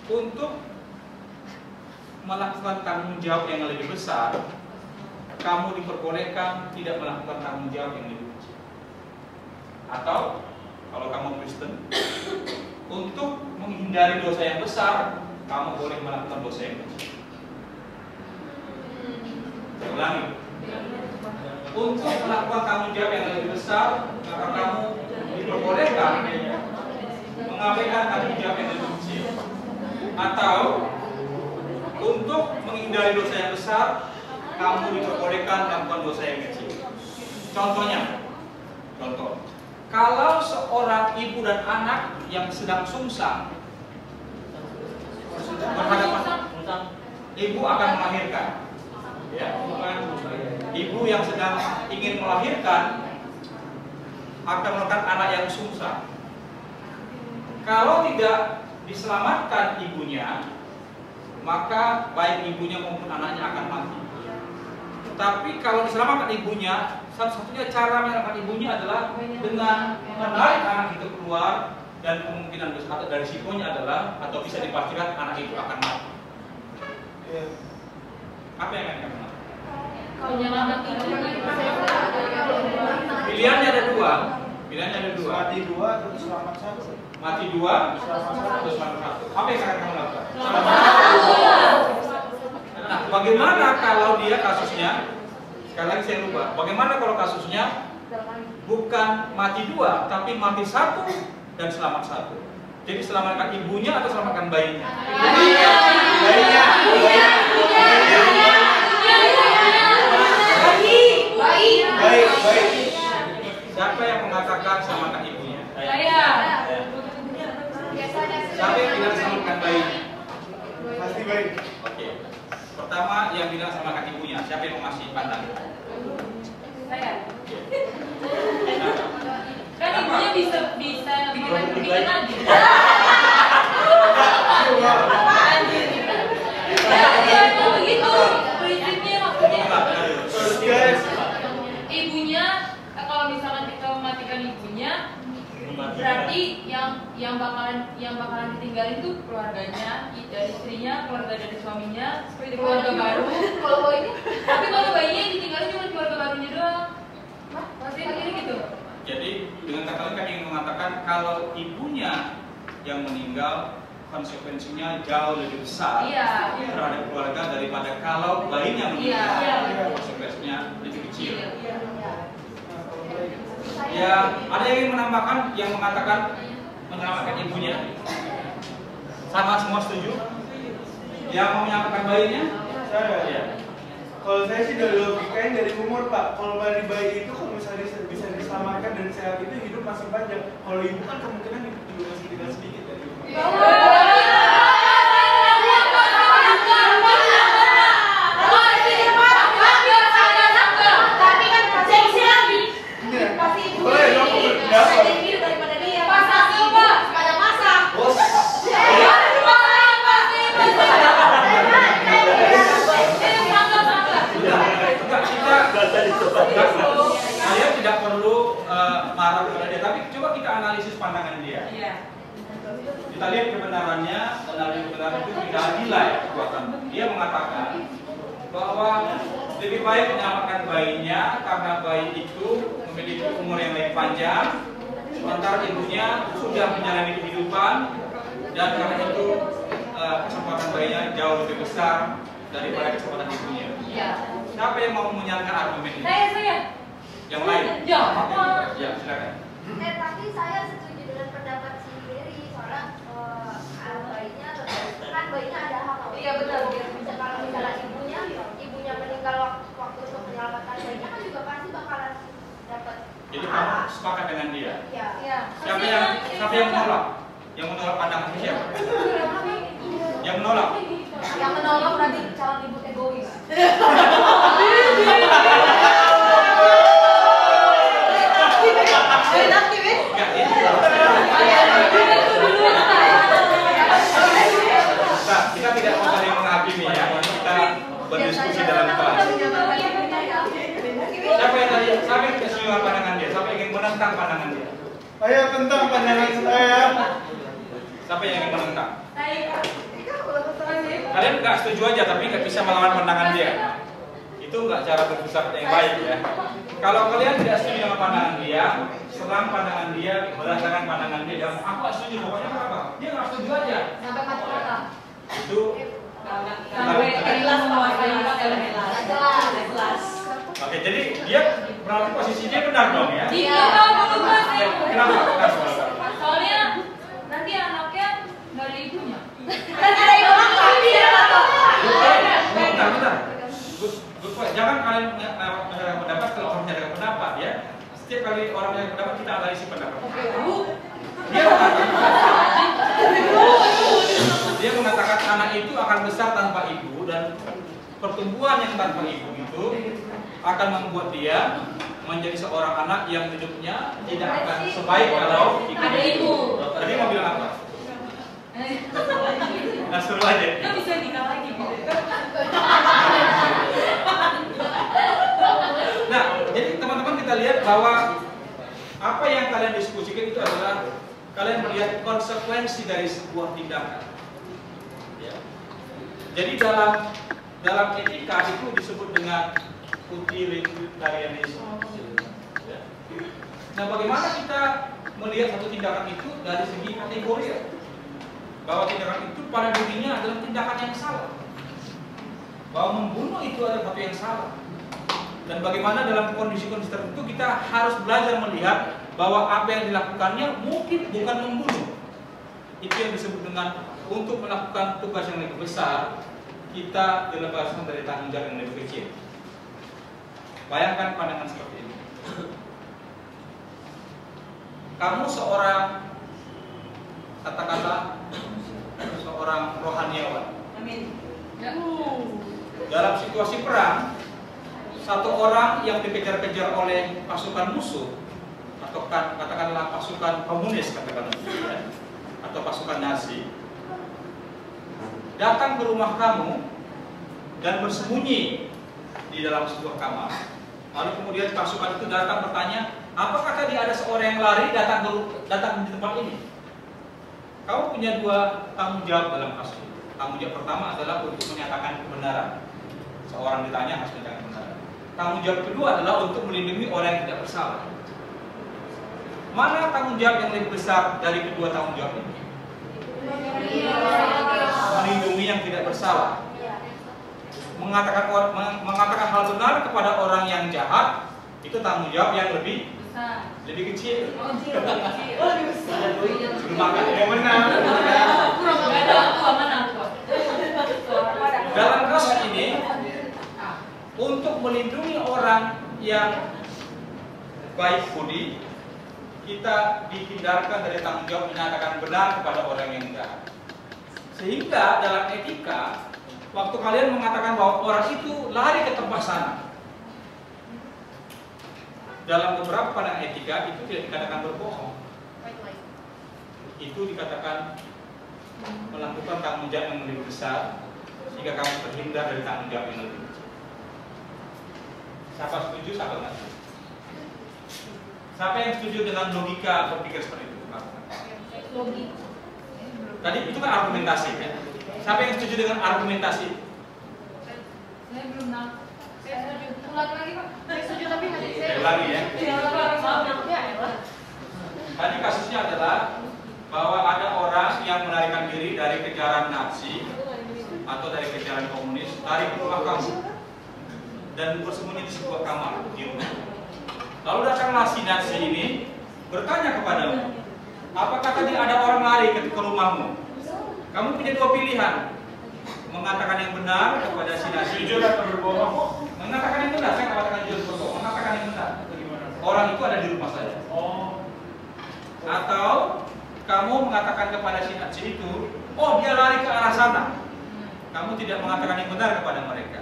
untuk melakukan tanggung jawab yang lebih besar, kamu diperbolehkan tidak melakukan tanggung jawab yang lebih kecil. Atau kalau kamu Kristen, untuk menghindari dosa yang besar, kamu boleh melakukan dosa yang kecil. Saya ulangi. Untuk melakukan tanggung jawab yang lebih besar, maka kamu diperbolehkan mengabaikan tanggung jawab yang lebih kecil. Atau untuk menghindari dosa yang besar, kamu diperbolehkan melakukan dosa yang kecil. Contohnya, kalau seorang ibu dan anak yang sedang sungsang berhadapan, ibu akan melahirkan, ya, ibu yang sedang ingin melahirkan akan melakukan anak yang sungsang. Kalau tidak diselamatkan ibunya, maka baik ibunya maupun anaknya akan mati. Tapi kalau diselamatkan ibunya, satu-satunya cara menyelamatkan ibunya adalah dengan menarik anak itu keluar, dan kemungkinan besar dari risikonya adalah atau bisa dipastikan anak itu akan mati. Apa yang akan kamu lakukan? Menyelamatkan ibunya. Pilihannya ada dua. Mati dua terus selamat satu. Mati dua, atau selamat satu. Apa yang akan kamu lakukan? Nah, bagaimana kalau dia kasusnya? Sekali lagi saya lupa. Bagaimana kalau kasusnya bukan mati dua, tapi mati satu dan selamat satu? Jadi selamatkan ibunya atau selamatkan bayinya? Bayinya. Baik. Siapa yang mengatakan selamatkan ibunya? Saya. Siapa yang bilang selamatkan bayinya? Pasti baik. Oke. Pertama yang bilang selamatkan ibunya, siapa yang mau ngasih pandangan? Saya. Kan ibunya bisa bikin lagi. Ya begitu prinsipnya, maksudnya ibunya, kalau misalkan kita mematikan ibunya, berarti yang bakalan ditinggalin tuh keluarganya, dari istrinya, keluarga dari suaminya, keluarga baru. Kalau ini, Tapi kalau bayinya yang ditinggalin cuma keluarga barunya doang. Maksudnya begini gitu. Jadi dengan kata lain kami ingin mengatakan kalau ibunya yang meninggal, konsekuensinya jauh lebih besar terhadap keluarga daripada kalau bayinya meninggal, konsekuensinya lebih kecil. Ya, ada yang ingin menambahkan yang mengatakan menyelamatkan ibunya? Sama semua setuju? Yang mau menyelamatkan bayinya? Saya. Ya. Kalau saya sih dari logikanya dari umur Pak. Kalau dari bayi itu kalau misalnya bisa diselamatkan dan sehat itu hidup masih panjang. Kalau ibu kan kemungkinan juga masih tinggal sedikit dari umur. tapi kan seksi lagi. Pasti ibu Boleh dong, lebih berpendapat. hidup daripada dia. Pas aku, Pak. Kalian tidak perlu marah kepada dia, tapi coba kita analisis pandangan dia. Kita lihat kebenarannya, analisis kebenaran itu kita nilai kekuatan. Dia mengatakan bahwa lebih baik menyelamatkan bayinya karena bayi itu memiliki umur yang lebih panjang, sementara ibunya sudah menjalani kehidupan dan karena itu kesempatan bayinya jauh lebih besar daripada kesempatan ibunya. Siapa yang mau menyalahkan argumen ini? Saya. Yang lain? Ya, apa? Ya, silakan. Tapi saya setuju dengan pendapat si Mary soalnya bayinya kan bayinya ada hak. Iya, benar. Kalau misalnya ibunya meninggal waktu untuk menyelamatkan bayinya kan juga pasti bakalan dapat. Jadi kamu sepakat dengan dia? Iya. Siapa yang menolak? Yang menolak pandangan siapa? Yang menolak? Yang menolak berarti calon ibu egois. Enggak, ini kita tidak mau saling menghakimi ya. Kita berdiskusi dalam kelas. Siapa yang setuju pandangan dia? Siapa yang ingin menentang pandangan dia? Ayo tentang pandangan saya. Siapa yang ingin menentang? Saya. Kalian nggak setuju aja, tapi nggak bisa melawan pandangan dia. Itu nggak cara berpikir yang baik ya. Kalau kalian tidak setuju dengan pandangan dia, serang pandangan dia berdasarkan pandangan dia. Dan aku nggak setuju, pokoknya apa? Dia nggak setuju aja. Sampai mati-mata. Itu Sampai kelas menguasai kelas. oke, jadi dia berarti posisi dia benar dong ya? Iya, Pak. Ya, kenapa? Soalnya nanti anaknya nggak ada ibunya. Bentar. Jangan kalian menyatakan pendapat kalau orang menyatakan pendapat ya. Setiap kali orang menyatakan pendapat kita analisis pendapat. Dia mengatakan anak itu akan besar tanpa ibu dan pertumbuhan yang tanpa ibu itu akan membuat dia menjadi seorang anak yang hidupnya tidak akan sebaik kalau Ada ibu. Tadi mau bilang apa? Nah, suruh aja. Kan bisa nikah lagi, Bu. Nah, jadi teman-teman kita lihat bahwa apa yang kalian diskusikan itu adalah kalian melihat konsekuensi dari sebuah tindakan. Ya. Jadi dalam etika itu disebut dengan utilitarianisme. Ya. Nah, bagaimana kita melihat satu tindakan itu dari segi kategori? Bahwa tindakan itu pada dirinya adalah tindakan yang salah. Bahwa membunuh itu adalah satu yang salah. Dan bagaimana dalam kondisi-kondisi tertentu kita harus belajar melihat bahwa apa yang dilakukannya mungkin bukan membunuh. Itu yang disebut dengan untuk melakukan tugas yang lebih besar, kita dilepaskan dari tanggung jawab yang lebih kecil. Bayangkan pandangan seperti ini. Kamu seorang, katakanlah seorang rohaniawan. Amin. Dalam situasi perang, satu orang yang dikejar-kejar oleh pasukan musuh atau katakanlah pasukan komunis katakanlah ya, atau pasukan Nazi datang ke rumah kamu dan bersembunyi di dalam sebuah kamar. Lalu kemudian pasukan itu datang bertanya, apakah tadi ada seorang yang lari datang di tempat ini? Kamu punya dua tanggung jawab dalam kasus ini. Tanggung jawab pertama adalah untuk menyatakan kebenaran. Seorang ditanya harus menyatakan kebenaran. Tanggung jawab kedua adalah untuk melindungi orang yang tidak bersalah. Mana tanggung jawab yang lebih besar dari kedua tanggung jawab ini? Melindungi yang tidak bersalah. Mengatakan hal benar kepada orang yang jahat itu tanggung jawab yang lebih kecil. Yang benar. Dalam kasus ini, untuk melindungi orang yang baik budi, kita dihindarkan dari tanggung jawab menyatakan benar kepada orang yang jahat. Sehingga dalam etika, waktu kalian mengatakan bahwa orang itu lari ke tempat sana, dalam beberapa pandangan etika itu tidak dikatakan berbohong. Itu dikatakan melakukan tanggung jawab yang lebih besar, sehingga kamu terhindar dari tanggung jawab yang lebih kecil. Siapa setuju, siapa nggak setuju? Siapa yang setuju dengan logika berpikir seperti itu? Logika. Tadi itu kan argumentasi kan? Siapa yang setuju dengan argumentasi? Saya belum tahu. Saya setuju. Ulang lagi Pak. Saya setuju tapi hati saya. Lagi ya. Ya. Tadi kasusnya adalah bahwa ada orang yang melarikan diri dari kejaran Nazi atau dari kejaran komunis, lari ke rumah kamu dan bersembunyi di sebuah kamar di rumah. Lalu datanglah si Nazi ini bertanya kepadamu, apakah tadi ada orang lari ke rumahmu? Kamu punya dua pilihan, mengatakan yang benar kepada si Nazi, Jujur atau berbohong? mengatakan yang benar. Saya katakan jujur berbohong, mengatakan yang benar. Orang itu ada di rumah saya. Oh. Atau kamu mengatakan kepada si Nazi itu, oh dia lari ke arah sana. Kamu tidak mengatakan yang benar kepada mereka.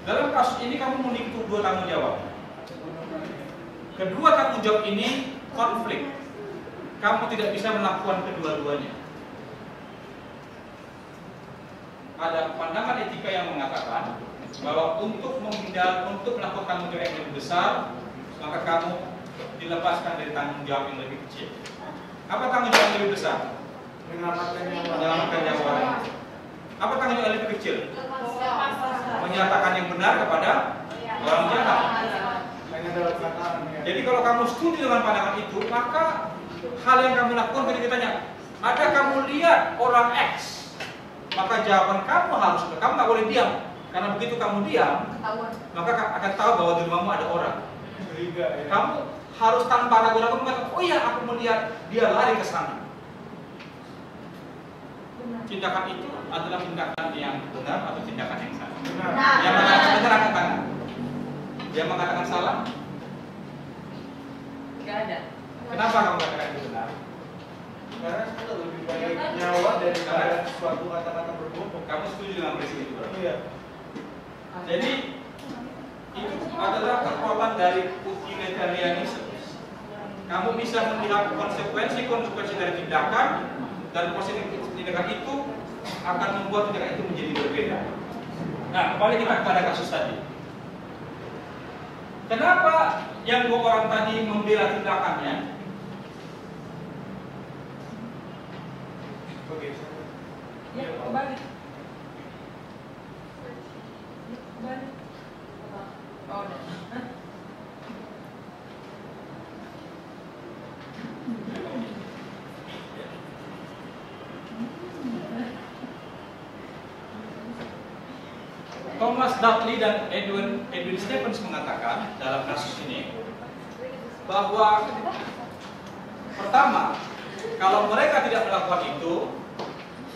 Dalam kasus ini kamu memiliki dua tanggung jawab. Kedua tanggung jawab ini konflik. Kamu tidak bisa melakukan kedua-duanya. Ada pandangan etika yang mengatakan bahwa untuk melakukan tanggung jawab yang lebih besar, maka kamu dilepaskan dari tanggung jawab yang lebih kecil. Apa tanggung jawab yang lebih besar? Menyelamatkan nyawa orang. Apa tanggung jawab yang lebih kecil? Menyatakan yang benar kepada orang jahat. Jadi kalau kamu setuju dengan pandangan itu, maka hal yang kamu lakukan ketika ditanya, ada kamu lihat orang X, maka jawaban kamu harus, kamu nggak boleh diam, karena begitu kamu diam, maka akan tahu bahwa di rumahmu ada orang. Kamu harus tanpa ragu-ragu mengatakan, oh iya aku melihat dia lari ke sana. Tindakan itu adalah tindakan yang benar atau tindakan yang salah? Yang mengatakan benar angkat tangan. Yang mengatakan salah? Gak ada. Kenapa kamu katakan itu benar? Karena itu lebih baik nyawa daripada suatu kata-kata berbohong. Kamu setuju dengan prinsip itu? Iya. Jadi itu adalah kekuatan dari utilitarianisme. Kamu bisa melihat konsekuensi dari tindakan, dan konsekuensi tindakan itu akan membuat tindakan itu menjadi berbeda. Nah, kembali kita kepada kasus tadi. Kenapa yang dua orang tadi membela tindakannya? Ya, kembali. Kembali. Oh, udah. Thomas Dudley dan Edwin Stephens mengatakan dalam kasus ini bahwa pertama, kalau mereka tidak melakukan itu,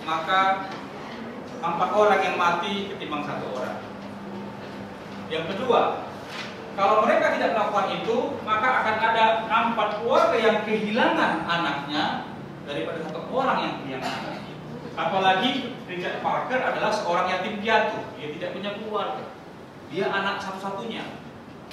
maka 4 orang yang mati ketimbang 1 orang. Yang kedua, kalau mereka tidak melakukan itu, maka akan ada 4 keluarga yang kehilangan anaknya daripada 1 orang yang kehilangan anaknya. Apalagi Richard Parker adalah seorang yatim piatu, dia tidak punya keluarga, dia anak satu-satunya,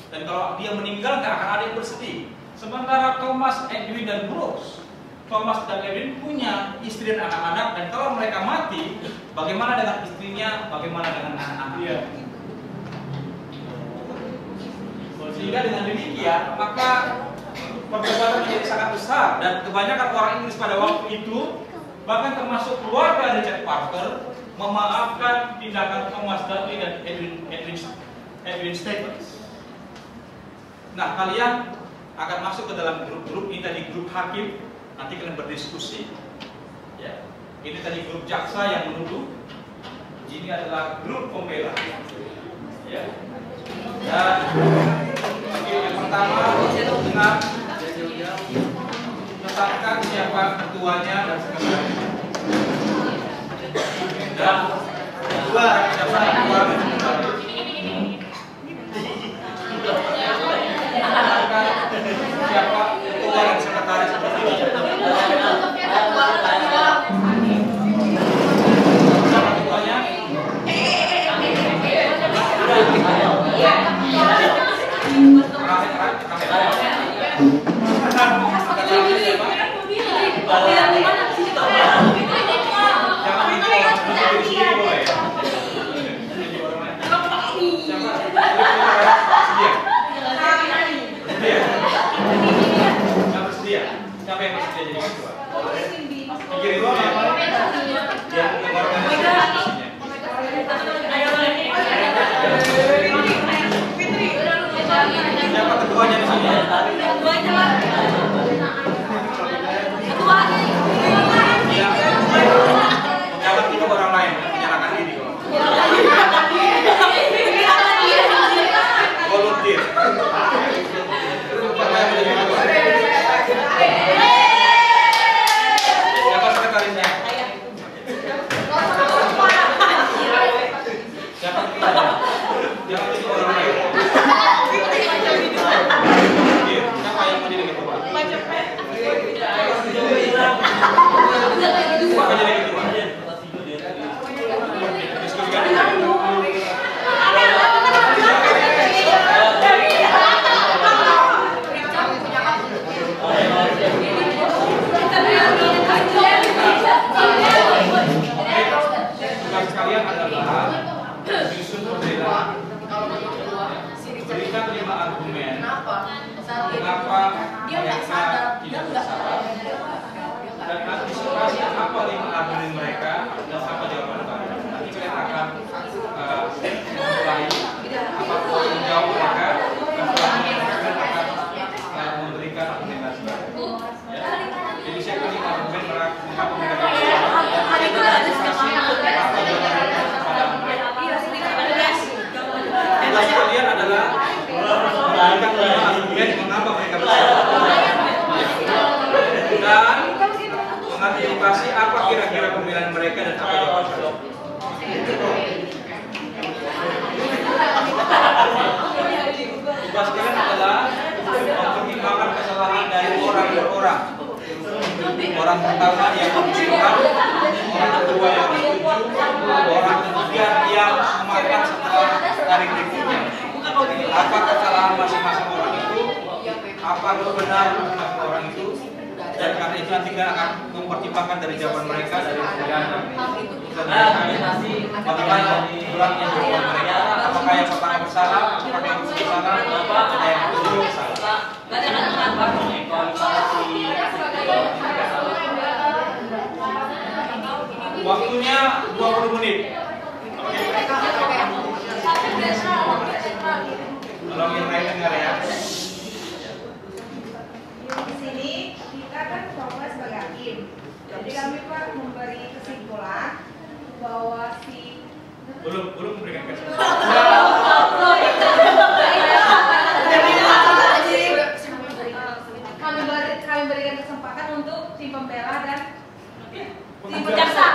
dan kalau dia meninggal nggak akan ada yang bersedih. Sementara Thomas, Edwin dan Brooks, Thomas dan Edwin punya istri dan anak-anak, dan kalau mereka mati, bagaimana dengan istrinya, bagaimana dengan anak-anaknya? Sehingga dengan demikian, maka perdebatan menjadi sangat besar, dan kebanyakan orang Inggris pada waktu itu, bahkan termasuk keluarga Richard Parker, memaafkan tindakan Thomas Dudley dan Edwin Stephens. Nah, kalian akan masuk ke dalam grup-grup ini tadi, grup hakim, nanti kalian berdiskusi. Ya, ini tadi grup jaksa yang menuduh, ini adalah grup pembela. Ya, dan yang pertama dengan menetapkan siapa ketuanya dan sekretarisnya. Dan kedua, siapa ketuanya dan siapa ketua dan sekretaris ini. Siapa ketuanya? Siapa ketuanya di sini? Ketuanya lah. Ketuanya. Ya. Jangan tiga orang lain, menyalahkan diri kok. Volunteer. Siapa yang menjadi ketua? Siapa sekretarisnya? Siapa ketuanya? Jangan tiga orang lain. Volunteer. Siapa yang menjadi ketua? Siapa jadi ketua? Diskusikan dulu. Tugas kalian adalah menyusun pembelaan. Berikan 5 argumen mengapa mereka tidak bersalah dan antisipasi apa 5 argumen mereka dan apa jawaban kalian. Nanti kalian akan mulai apa menjawab mereka dan selanjutnya kalian akan memberikan argumentasi. Ya. Jadi saya kasih argumen mengapa mereka tidak bersalah. Tugas kalian adalah memberikan 5 argumen mengapa mereka bersalah dan mengantisipasi apa kira-kira pemilihan mereka dan apa jawaban mereka. Tugas kalian adalah mempertimbangkan kesalahan dari orang per orang. Orang pertama yang mengusulkan, orang kedua yang setuju, orang ketiga yang memakan setelah tarik berikutnya. Apa kesalahan masing-masing orang itu, apa kebenaran masing-masing orang itu, dan karena itu nanti kita akan mempertimbangkan dari jawaban mereka dari pemilihan bagaimana kurangnya jawaban mereka, apakah yang pertama bersalah, apakah yang kedua bersalah, apakah yang kedua bersalah. Waktunya 20 menit. Tolong yang lain dengar ya. Di sini kita kan proses sebagai hakim. Jadi kami Pak memberi kesimpulan bahwa si Belum memberikan kesimpulan. kami berikan kesempatan untuk tim pembela dan tim Jaksa.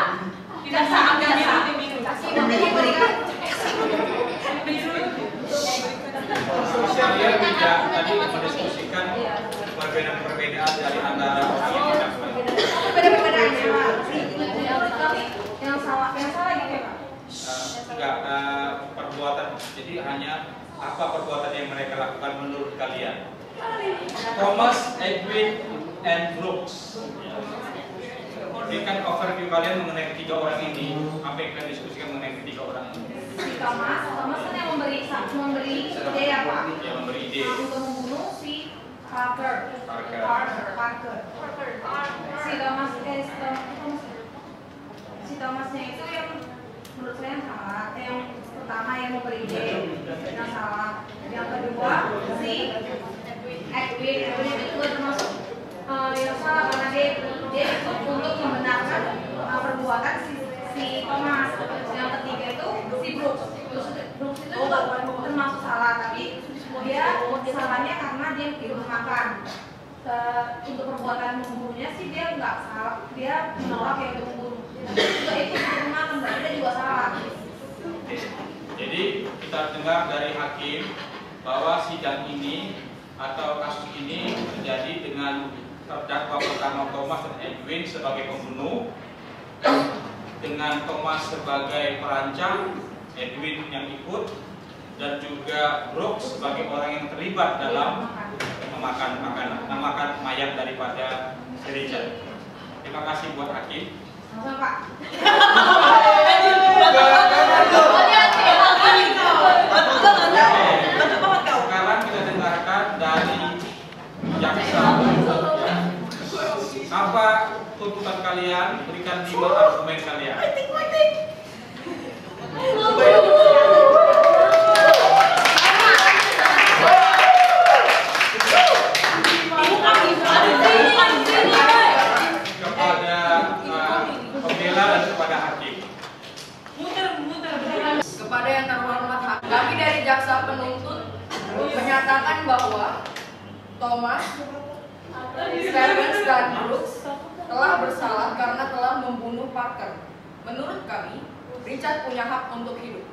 Kalian tidak tadi mendiskusikan perbedaan dari antara orang yang tidak Beda-bedaannya Pak. Yang salah gitu ya Pak. enggak perbuatan. Jadi hanya apa perbuatan yang mereka lakukan menurut kalian. Thomas, Edwin, and Brooks. Berikan overview kalian mengenai ketiga orang ini. Apa yang kalian diskusikan mengenai ketiga orang ini? Si Thomas kan yang memberi ide ya Pak. Yang memberi ide. Untuk membunuh si Parker. Si Thomasnya itu yang menurut saya yang salah. Yang pertama yang memberi ide yang salah. Yang kedua si Edwin itu juga termasuk yang salah karena dia ikut untuk membenarkan perbuatan si Thomas. Yang ketiga itu si Brooks itu juga termasuk salah, tapi dia salahnya karena dia ikut makan. Untuk perbuatan membunuhnya sih dia nggak salah, dia menolak yang untuk membunuh. Juga ikut makan, berarti dia juga salah. Jadi kita dengar dari hakim bahwa sidang ini atau kasus ini terjadi dengan terdakwa pertama Thomas dan Edwin sebagai pembunuh, dengan Thomas sebagai perancang, Edwin yang ikut, dan juga Brooks sebagai orang yang terlibat dalam memakan mayat daripada Richard. Terima kasih buat hakim. Sama Pak. Sekarang kita dengarkan dari jaksa. Apa tuntutan kalian? Berikan 5 argumen kalian. Thomas, Stevens, dan Brooks telah bersalah karena telah membunuh Parker. Menurut kami, Richard punya hak untuk hidup.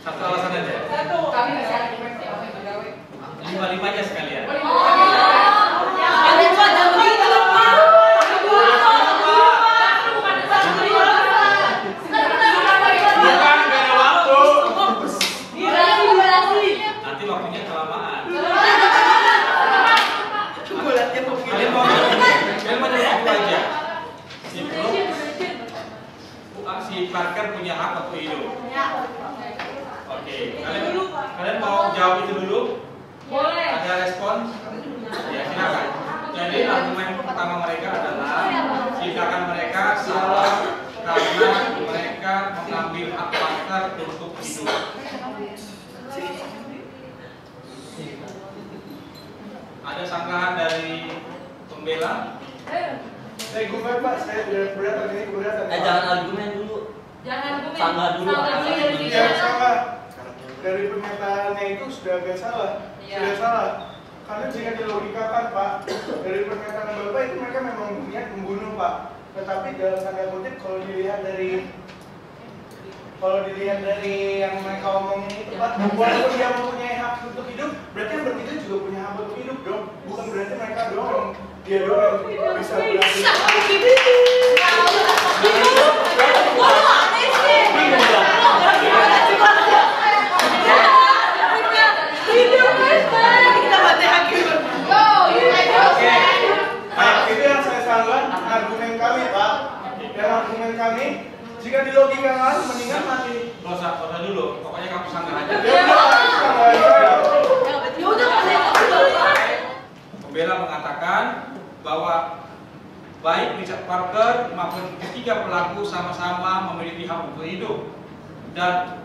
Satu alasan aja. Kami bisa argumen sama pegawai. 5-5-nya sekalian. Nanti waktunya kelamaan. Kalian mau jawab aja. Si Parker punya hak untuk hidup. Oke, kalian mau jawab itu dulu? Boleh. Ada respon? Ya, silakan. Jadi argumen pertama mereka adalah tindakan mereka salah karena mereka mengambil hak Parker untuk hidup. Ada sanggahan dari pembela? Saya gugat Pak, saya keberatan ini keberatan. Jangan argumen dulu. Jangan argumen. Sanggah dulu. Iya salah. Dari pernyataannya itu sudah agak salah. Sudah salah. Karena jika dilogikakan Pak, dari pernyataan Bapak itu mereka memang niat membunuh Pak. Tetapi dalam tanda kutip kalau dilihat dari yang mereka omongin itu Pak, walaupun dia mempunyai hak untuk hidup, berarti yang bertiga juga punya hak untuk hidup dong. Bukan berarti mereka doang, dia doang yang bisa itu yang saya sanggah argumen kami Pak. Dan argumen kami jika dilogikakan mendingan mati. Nggak usah dulu, pokoknya kamu sanggah aja. Pembela mengatakan bahwa baik Richard Parker maupun ketiga pelaku sama-sama memiliki hak untuk hidup, dan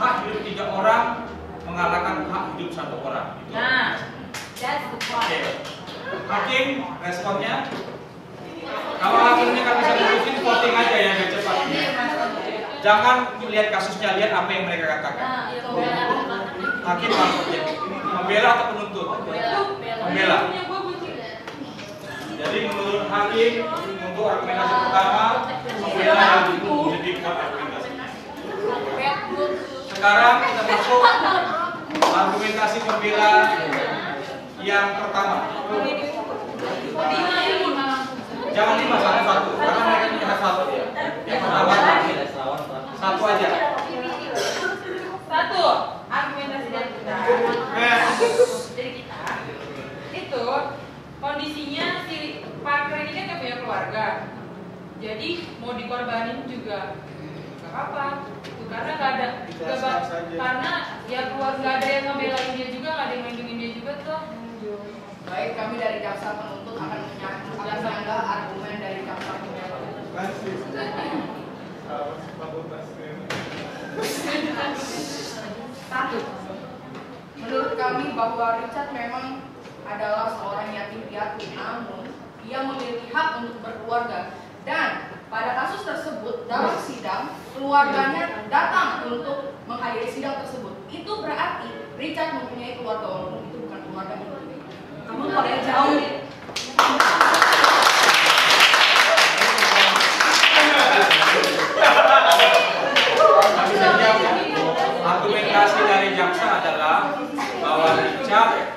hak hidup 3 orang mengalahkan hak hidup 1 orang. Nah, that's the point. Oke. Hakim, responnya? Kalau hakimnya kan bisa ngurusin, voting aja ya biar cepat. Jangan lihat kasusnya, lihat apa yang mereka katakan. Nah, itu Hakim maksudnya membela atau penuntut? Membela. Jadi menurut hakim untuk argumentasi pertama, membela yang jadi kuat argumentasi. Sekarang kita masuk argumentasi pembela yang pertama. Jangan 5, satu, karena mereka punya hak 1 ya. Yang pertama 1 aja. 1 argumentasi dari kita. Dari kita itu kondisinya si Parker ini kan gak punya keluarga, jadi mau dikorbanin juga gak apa-apa. Karena gak ada, karena ya keluarga ada yang ngebelain dia juga, gak ada yang melindungi dia juga tuh. Baik, kami dari jaksa penuntut akan menyanggah argumen dari jaksa pembela. Satu, menurut kami bahwa Richard memang adalah seorang yatim piatu, namun ia memiliki hak untuk berkeluarga. Dan pada kasus tersebut dalam sidang, keluarganya datang untuk menghadiri sidang tersebut. Itu berarti Richard mempunyai keluarga, walaupun itu bukan keluarga inti. Kamu boleh jauh. Argumentasi dari jaksa adalah bahwa Richard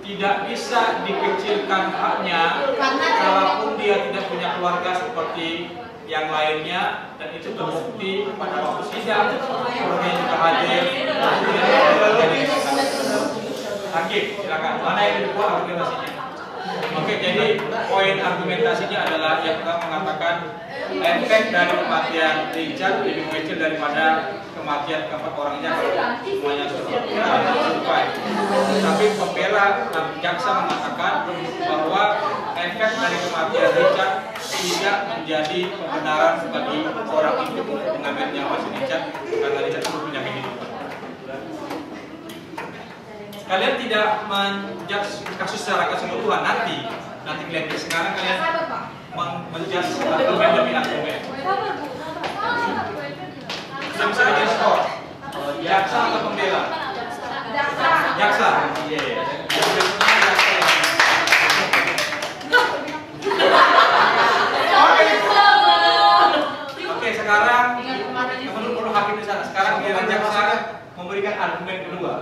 tidak bisa dikecilkan haknya kalaupun dia tidak punya keluarga seperti yang lainnya, dan itu terbukti pada waktu sidang. Keluarganya juga hadir. Hakim, silakan. Mana yang lebih kuat argumentasinya? Oke, jadi poin argumentasinya adalah yang mengatakan efek dari kematian Richard lebih kecil daripada kematian keempat orangnya kalau semuanya selesai. Tapi pembela jaksa mengatakan bahwa efek dari kematian Richard tidak menjadi pembenaran bagi orang itu untuk mengambil nyawa si Richard karena Richard itu punya kehidupan. Kalian tidak menjudge kasus secara keseluruhan nanti, Nanti kalian sekarang kalian Sabar, Pak. menjudge argumen demi argumen. Sabar, Bu. Sabar. Bisa bisa bikin skor. Jaksa atau pembela? Jaksa. Jaksa. Iya. Oke, sekarang menurut hakim di sana. Sekarang biar jaksa memberikan argumen kedua.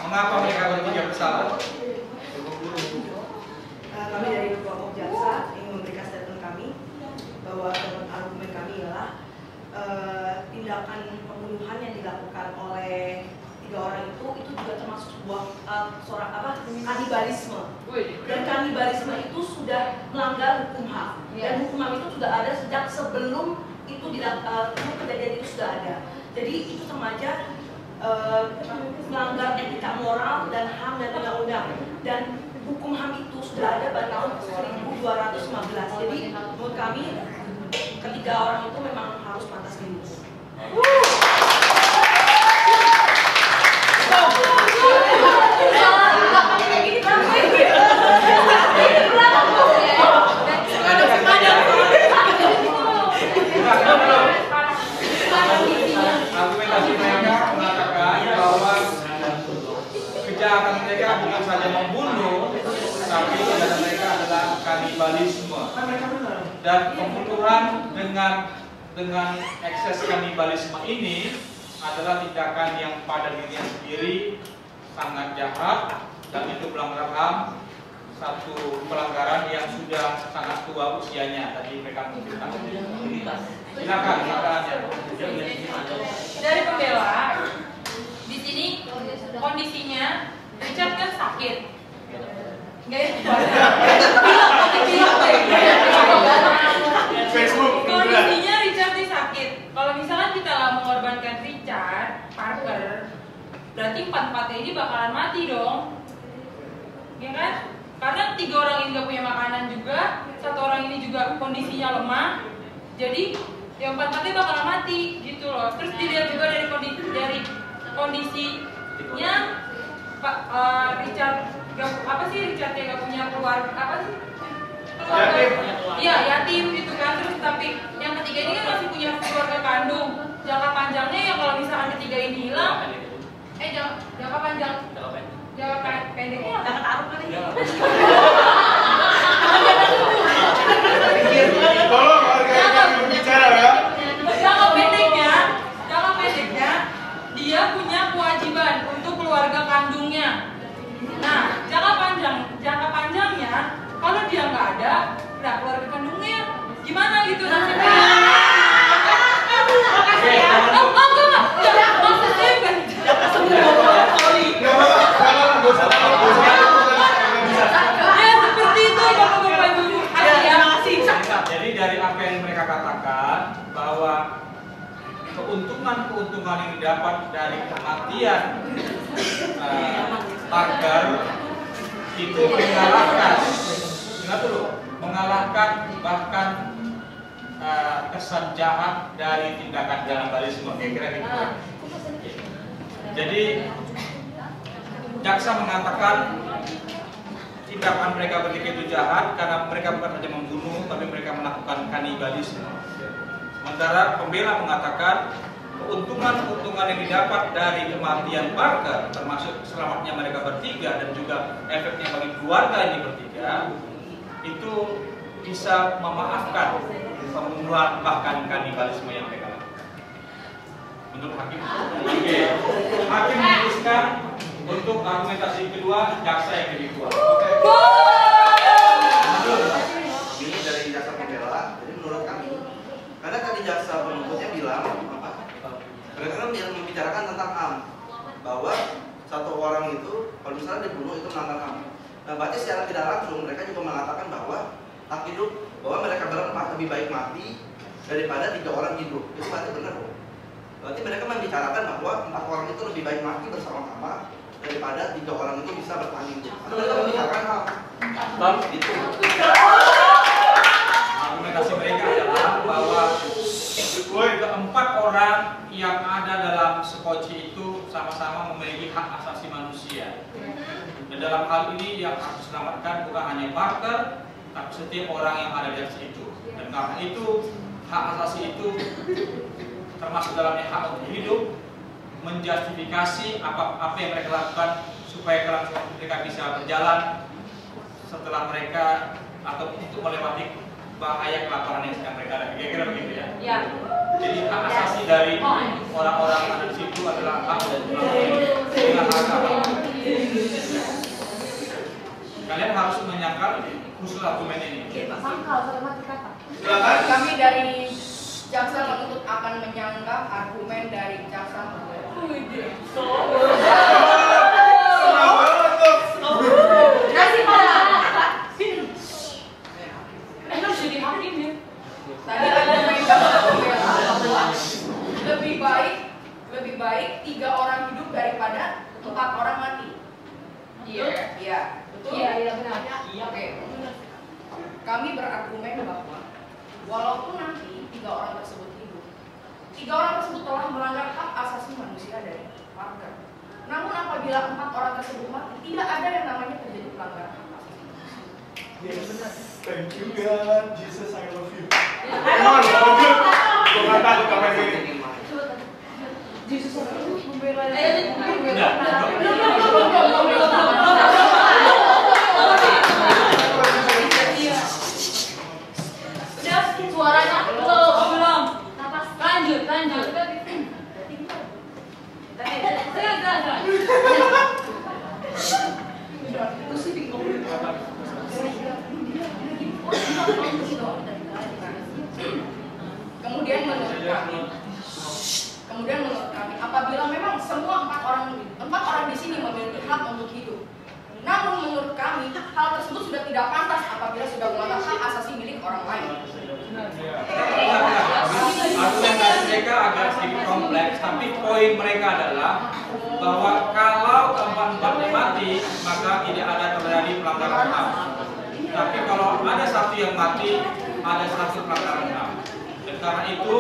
Mengapa mereka bertiga bersalah? Kami dari kelompok jaksa ingin memberikan statement kami bahwa argumen kami ialah tindakan pembunuhan yang dilakukan oleh 3 orang itu juga termasuk sebuah kanibalisme. Dan kanibalisme itu sudah melanggar hukum HAM. Dan hukum HAM itu sudah ada sejak sebelum itu kejadian itu sudah ada. Jadi itu sengaja melanggar etika moral dan HAM dan undang-undang. Dan hukum HAM itu sudah ada pada tahun 1215. Jadi menurut kami ketiga orang itu memang harus pantas dihukum. Argumentasi mereka mengatakan bahwa kejahatan mereka bukan saja membunuh, tapi kejahatan mereka adalah kanibalisme. Dan pembunuhan dengan ekses kanibalisme ini adalah tindakan yang pada dirinya sendiri sangat jahat dan itu pelanggaran HAM, satu pelanggaran yang sudah sangat tua usianya. Tadi mereka mengatakan. Silakan masalahnya. Dari pembela, di sini kondisinya Richard kan sakit. Enggak ya? Kondisinya Richard ini sakit. Kalau misalkan kita mengorbankan Richard Parker, berarti 4-4 ini bakalan mati dong, ya kan? Karena 3 orang ini nggak punya makanan juga, 1 orang ini juga kondisinya lemah, jadi yang 4-4 bakalan mati gitu loh. Terus dilihat juga dari kondisinya Pak Richard Richard yang nggak punya keluarga iya yatim gitu kan. Terus tapi yang ketiga ini kan masih punya keluarga kandung. Jangka panjangnya ya kalau misalkan ketiga ini hilang, jangka panjang, jangka pendeknya jangan taruh kali. Tolong hargai berbicara ya. Jangka pendeknya dia punya kewajiban untuk keluarga kandungnya. Nah, jangka panjangnya kalau dia nggak ada, nah keluarga kandungnya gimana gitu nasibnya? Makasih ya. Maksud saya bukan. Ya seperti itu bapak-bapak ibu. Jadi dari apa yang mereka katakan bahwa keuntungan yang didapat dari kematian Parker itu mengalahkan bahkan kesan jahat dari tindakan kanibalisme, kira-kira gitu. Jadi jaksa mengatakan tindakan mereka begitu jahat karena mereka bukan saja membunuh, tapi mereka melakukan kanibalisme. Sementara pembela mengatakan keuntungan yang didapat dari kematian Parker, termasuk selamatnya mereka bertiga dan juga efeknya bagi keluarga ini bertiga, itu bisa memaafkan pembunuhan bahkan kanibalisme yang mereka lakukan. Menurut hakim, hakim memutuskan untuk argumentasi kedua jaksa yang lebih kuat. Ini dari jaksa pembela, jadi menurut kami, karena tadi jaksa penuntutnya bilang mereka kan membicarakan tentang HAM, bahwa 1 orang itu kalau misalnya dibunuh itu melanggar HAM. Nah, berarti secara tidak langsung mereka juga mengatakan bahwa hak hidup, bahwa mereka berempat lebih baik mati daripada 3 orang hidup. Itu berarti benar, bro. Berarti mereka membicarakan bahwa 4 orang itu lebih baik mati bersama-sama daripada 3 orang itu bisa bertahan hidup. Karena mereka membicarakan HAM. Bang, itu argumentasi mereka adalah bahwa keempat orang yang ada dalam skoci itu sama-sama memiliki hak asasi manusia. Dan dalam hal ini yang harus diselamatkan bukan hanya Parker, tapi setiap orang yang ada di situ. Dan karena itu hak asasi itu termasuk dalamnya hak untuk hidup, menjustifikasi apa yang mereka lakukan supaya kelangsungan mereka bisa berjalan setelah mereka atau untuk melewati bahaya kelaparan yang sedang mereka hadapi. Kira-kira begitu ya. Ya. Jadi hak asasi dari orang-orang yang ada di situ adalah hak dan hak. Kalian harus menyangkal khusus argumen ini. Sangkal sama kata. Silakan. Kami dari jaksa penuntut akan menyanggah argumen dari jaksa penuntut. Kasih malah. Harus jadi hakim ya. Tadi argumen jaksa pembela lebih baik 3 orang hidup daripada 4 orang mati. Iya. Iya, betul. Iya benar. Oke. Kami berargumen bahwa walaupun nanti 3 orang tersebut hidup, 3 orang tersebut telah melanggar hak asasi manusia dari Parker. Namun apabila 4 orang tersebut mati, tidak ada yang namanya terjadi pelanggaran hak asasi manusia. Thank you God, Jesus I love you. Come on, lanjut. Gue nggak takut sama ini. Jesus membela. Udah suaranya belum. Lanjut. Kemudian menurut kami, apabila memang semua 4 orang di sini memiliki hak untuk hidup, namun menurut kami hal tersebut sudah tidak pantas apabila sudah melanggar hak asasi milik orang lain. Argumen dari mereka agak sedikit kompleks, tapi poin mereka adalah bahwa kalau keempat-empatnya mati, maka tidak ada terjadi pelanggaran HAM. Tapi kalau ada satu yang mati, ada satu pelanggaran HAM. Dan karena itu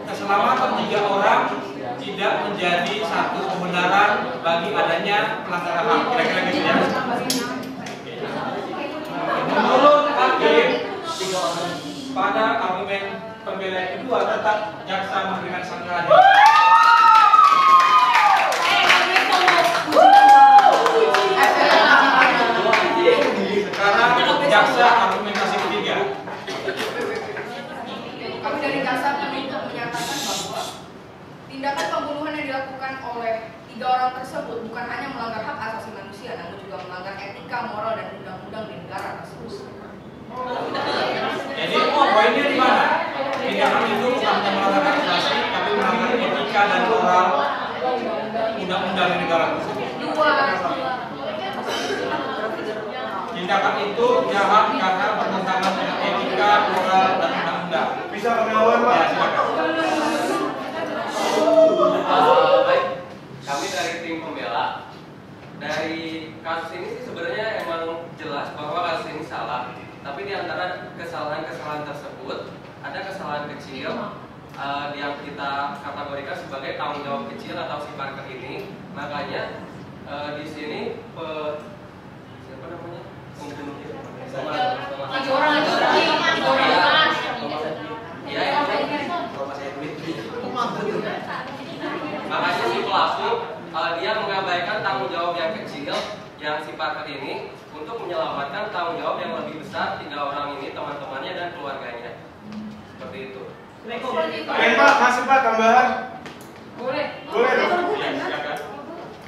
keselamatan 3 orang tidak menjadi satu kebenaran bagi adanya pelanggaran HAM. Kira-kira gitu ya. Menurut hakim, pada argumen pembela yang kedua tetap jaksa memberikan sanggahan. Sekarang jaksa argumentasi ketiga. Kami dari jaksa penuntut menyatakan bahwa tindakan pembunuhan yang dilakukan oleh 3 orang tersebut bukan hanya melanggar hak asasi manusia, namun juga melanggar etika, moral, dan undang-undang di negara tersebut. Jadi poinnya di mana? Tindakan itu bukan hanya melanggar hak asasi, tapi melanggar etika dan moral undang-undang di negara tersebut. Tindakan itu jahat karena bertentangan dengan etika, moral, dan undang-undang. Bisa kami lawan, Pak? Ya, silakan. Baik, kami dari tim pembela. Dari kasus ini sih sebenarnya emang jelas bahwa kasus ini salah. Tapi di antara kesalahan-kesalahan tersebut ada kesalahan kecil yang kita kategorikan sebagai tanggung jawab kecil atau si Parker ini. Makanya di sini siapa namanya pembunuhnya? Tiga orang. Iya. Makanya si pelaku dia mengabaikan tanggung jawab yang kecil yang si Parker ini untuk menyelamatkan tanggung jawab yang lebih besar 3 orang ini, teman-temannya dan keluarganya. Seperti itu. Pak, masih Pak tambahan? Boleh. Boleh dong. Ya, silakan.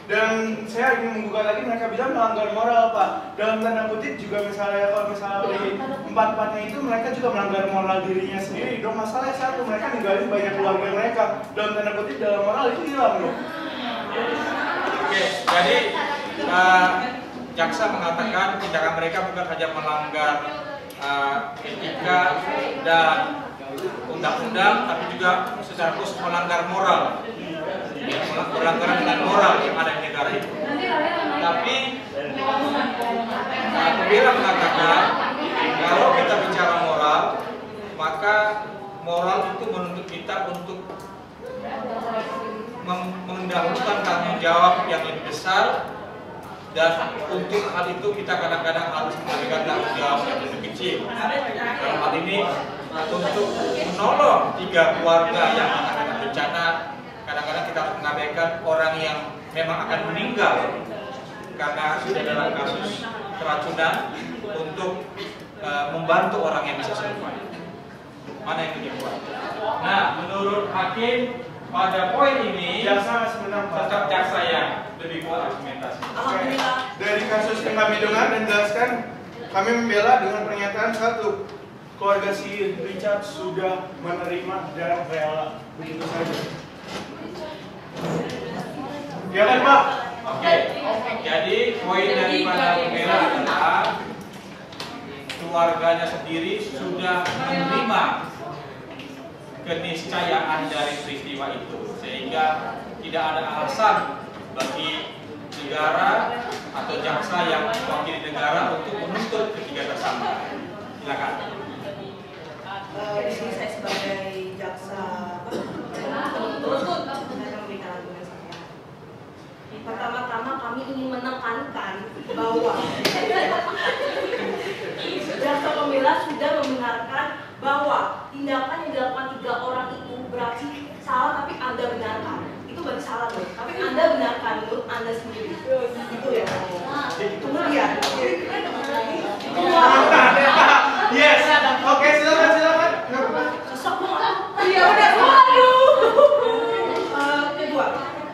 Dan saya ingin membuka lagi, mereka bilang melanggar moral, Pak. Dalam tanda kutip juga misalnya kalau di 4-4-nya itu mereka juga melanggar moral dirinya sendiri. Dong masalahnya satu, mereka ninggalin banyak keluarga mereka. Dalam tanda kutip dalam moral itu hilang loh. Oke, jadi jaksa mengatakan tindakan mereka bukan hanya melanggar etika dan undang-undang, tapi juga secara khusus melanggar moral. Ya, pelanggaran dengan moral yang ada di negara itu. Tapi pembela mengatakan kalau kita bicara moral, maka moral itu menuntut kita untuk mendahulukan tanggung jawab yang lebih besar, dan untuk hal itu kita kadang-kadang harus memberikan tanggung jawab yang lebih kecil. Dalam hal ini untuk menolong 3 keluarga yang akan bencana, kadang-kadang kita harus mengabaikan orang yang memang akan meninggal karena sudah dalam kasus keracunan untuk membantu orang yang bisa survive. Mana yang lebih kuat? Nah, menurut hakim pada poin ini Jaksa sebenarnya tetap jaksa yang lebih kuat argumentasi. Alhamdulillah. Dari kasus yang kami dengar dan jelaskan, kami membela dengan pernyataan satu, keluarga si Richard sudah menerima dan rela, begitu saja. Ya kan Pak? Oke. Jadi poin daripada pembela adalah keluarganya sendiri sudah menerima keniscayaan dari peristiwa itu, sehingga tidak ada alasan bagi negara atau jaksa yang mewakili negara untuk menuntut ketiga tersangka. Silakan. Di sini saya sebagai jaksa penuntut saya memberikan argumen saya. Pertama-tama kami ingin menekankan bahwa jaksa pembela sudah membenarkan bahwa tindakan yang dilakukan 3 orang itu berarti salah, tapi Anda benarkan. Itu berarti salah loh. Tapi Anda benarkan menurut Anda sendiri. Itu ya. Kemudian Yes. Oke, silakan. sosok gua. Iya udah, waduh.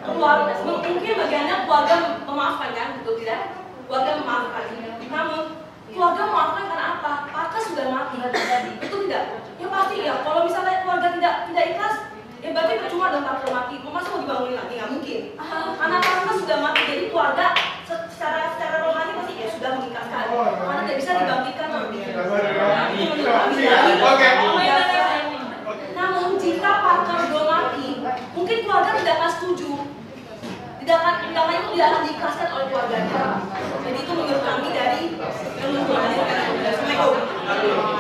Keluarga, mungkin bagiannya keluarga memaafkan kan, betul tidak? Keluarga memaafkan. Namun keluarga memaafkan karena apa? Parkas sudah mati, betul tidak? Ya pasti ya. Kalau misalnya keluarga tidak ikhlas, ya berarti percuma dong Parkas mati. Masa mau dibangunin lagi? Nggak mungkin. Karena Parkas sudah mati, jadi keluarga secara rohani pasti ya sudah mengikhlaskan. Karena tidak bisa dibangkitkan nanti. Oke. Namun jika Parkas belum mati, mungkin keluarga tidak akan setuju. Tindakan itu tidak akan diikhlaskan oleh keluarganya. Jadi itu menurut kami dari penuntutan. Assalamualaikum.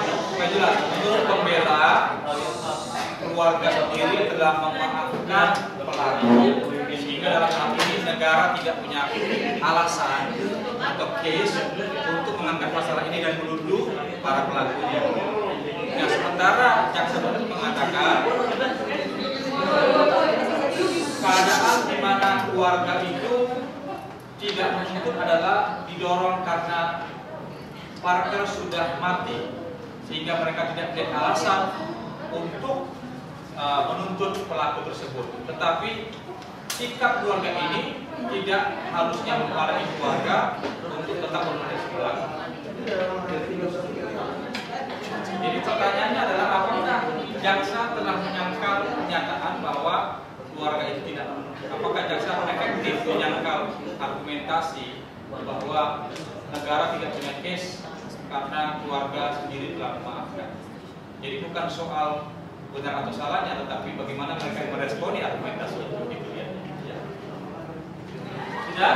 Supaya jelas, menurut pembela, keluarga sendiri telah memaafkan pelaku, sehingga dalam hal ini negara tidak punya alasan atau case untuk mengangkat masalah ini dan menuduh para pelakunya. Nah, sementara jaksa penuntut mengatakan keadaan di mana keluarga itu tidak menuntut adalah didorong karena Parker sudah mati, sehingga mereka tidak melihat alasan untuk menuntut pelaku tersebut. Tetapi sikap keluarga ini tidak harusnya menghalangi keluarga untuk tetap menuntut pelaku. Jadi pertanyaannya adalah apakah jaksa telah menyangkal pernyataan bahwa keluarga itu tidak menuntut? Apakah jaksa efektif menyangkal argumentasi bahwa negara tidak punya case karena keluarga sendiri telah memaafkan? Jadi bukan soal benar atau salahnya, tetapi bagaimana mereka meresponi argumentasi itu ya. Sudah?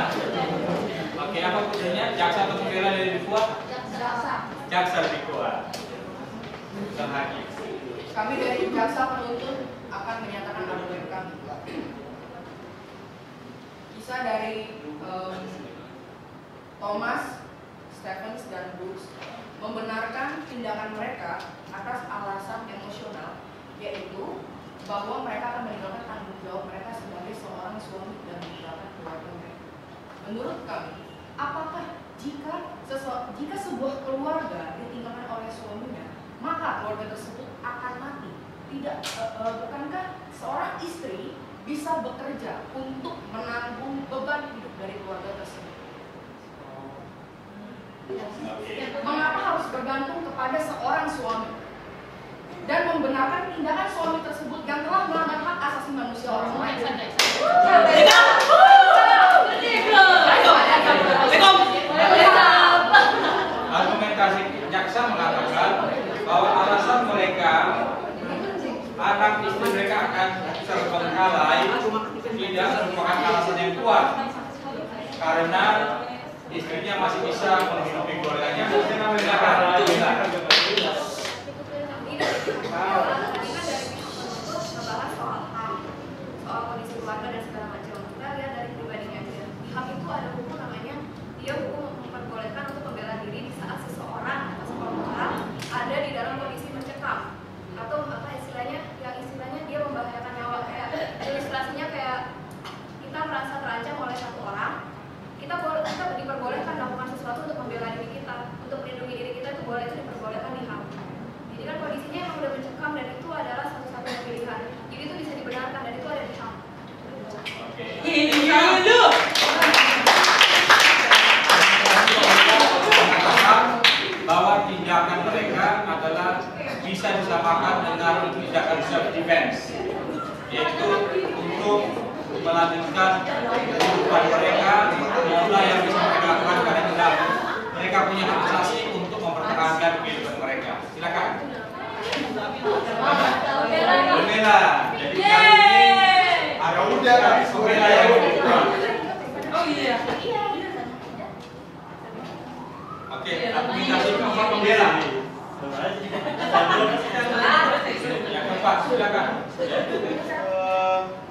Oke, apa bedanya jaksa atau pembela lebih kuat? Jaksa lebih kuat. Bukan hakim. Kami dari jaksa penuntut akan menyatakan argumen kami. Kisah dari Thomas, Stephens, dan Brooks membenarkan tindakan mereka atas alasan emosional, yaitu bahwa mereka akan meninggalkan tanggung jawab mereka sebagai seorang suami dan meninggalkan keluarga mereka. Menurut kami, apakah jika sebuah keluarga ditinggalkan oleh suaminya, maka keluarga tersebut akan mati? Tidak, bukankah seorang istri bisa bekerja untuk menanggung beban hidup dari keluarga tersebut? Mengapa harus bergantung kepada seorang suami dan membenarkan tindakan suami tersebut yang telah melanggar hak asasi manusia orang lain? Argumentasi jaksa mengatakan bahwa alasan mereka, anak istri mereka akan terbengkalai, tidak merupakan alasan yang kuat karena istrinya masih bisa menghidupi keluarganya. Membahas soal kondisi keluarga dan segala macam. self defense, yaitu untuk melanjutkan kehidupan mereka, itulah yang bisa mereka lakukan karena mereka punya hak asasi untuk mempertahankan kehidupan mereka. Silakan. Pembela. Jadi kali ini ada pembela yang kedua. Oh iya. Oke, argumentasi keempat pembela. Yang keempat, silakan.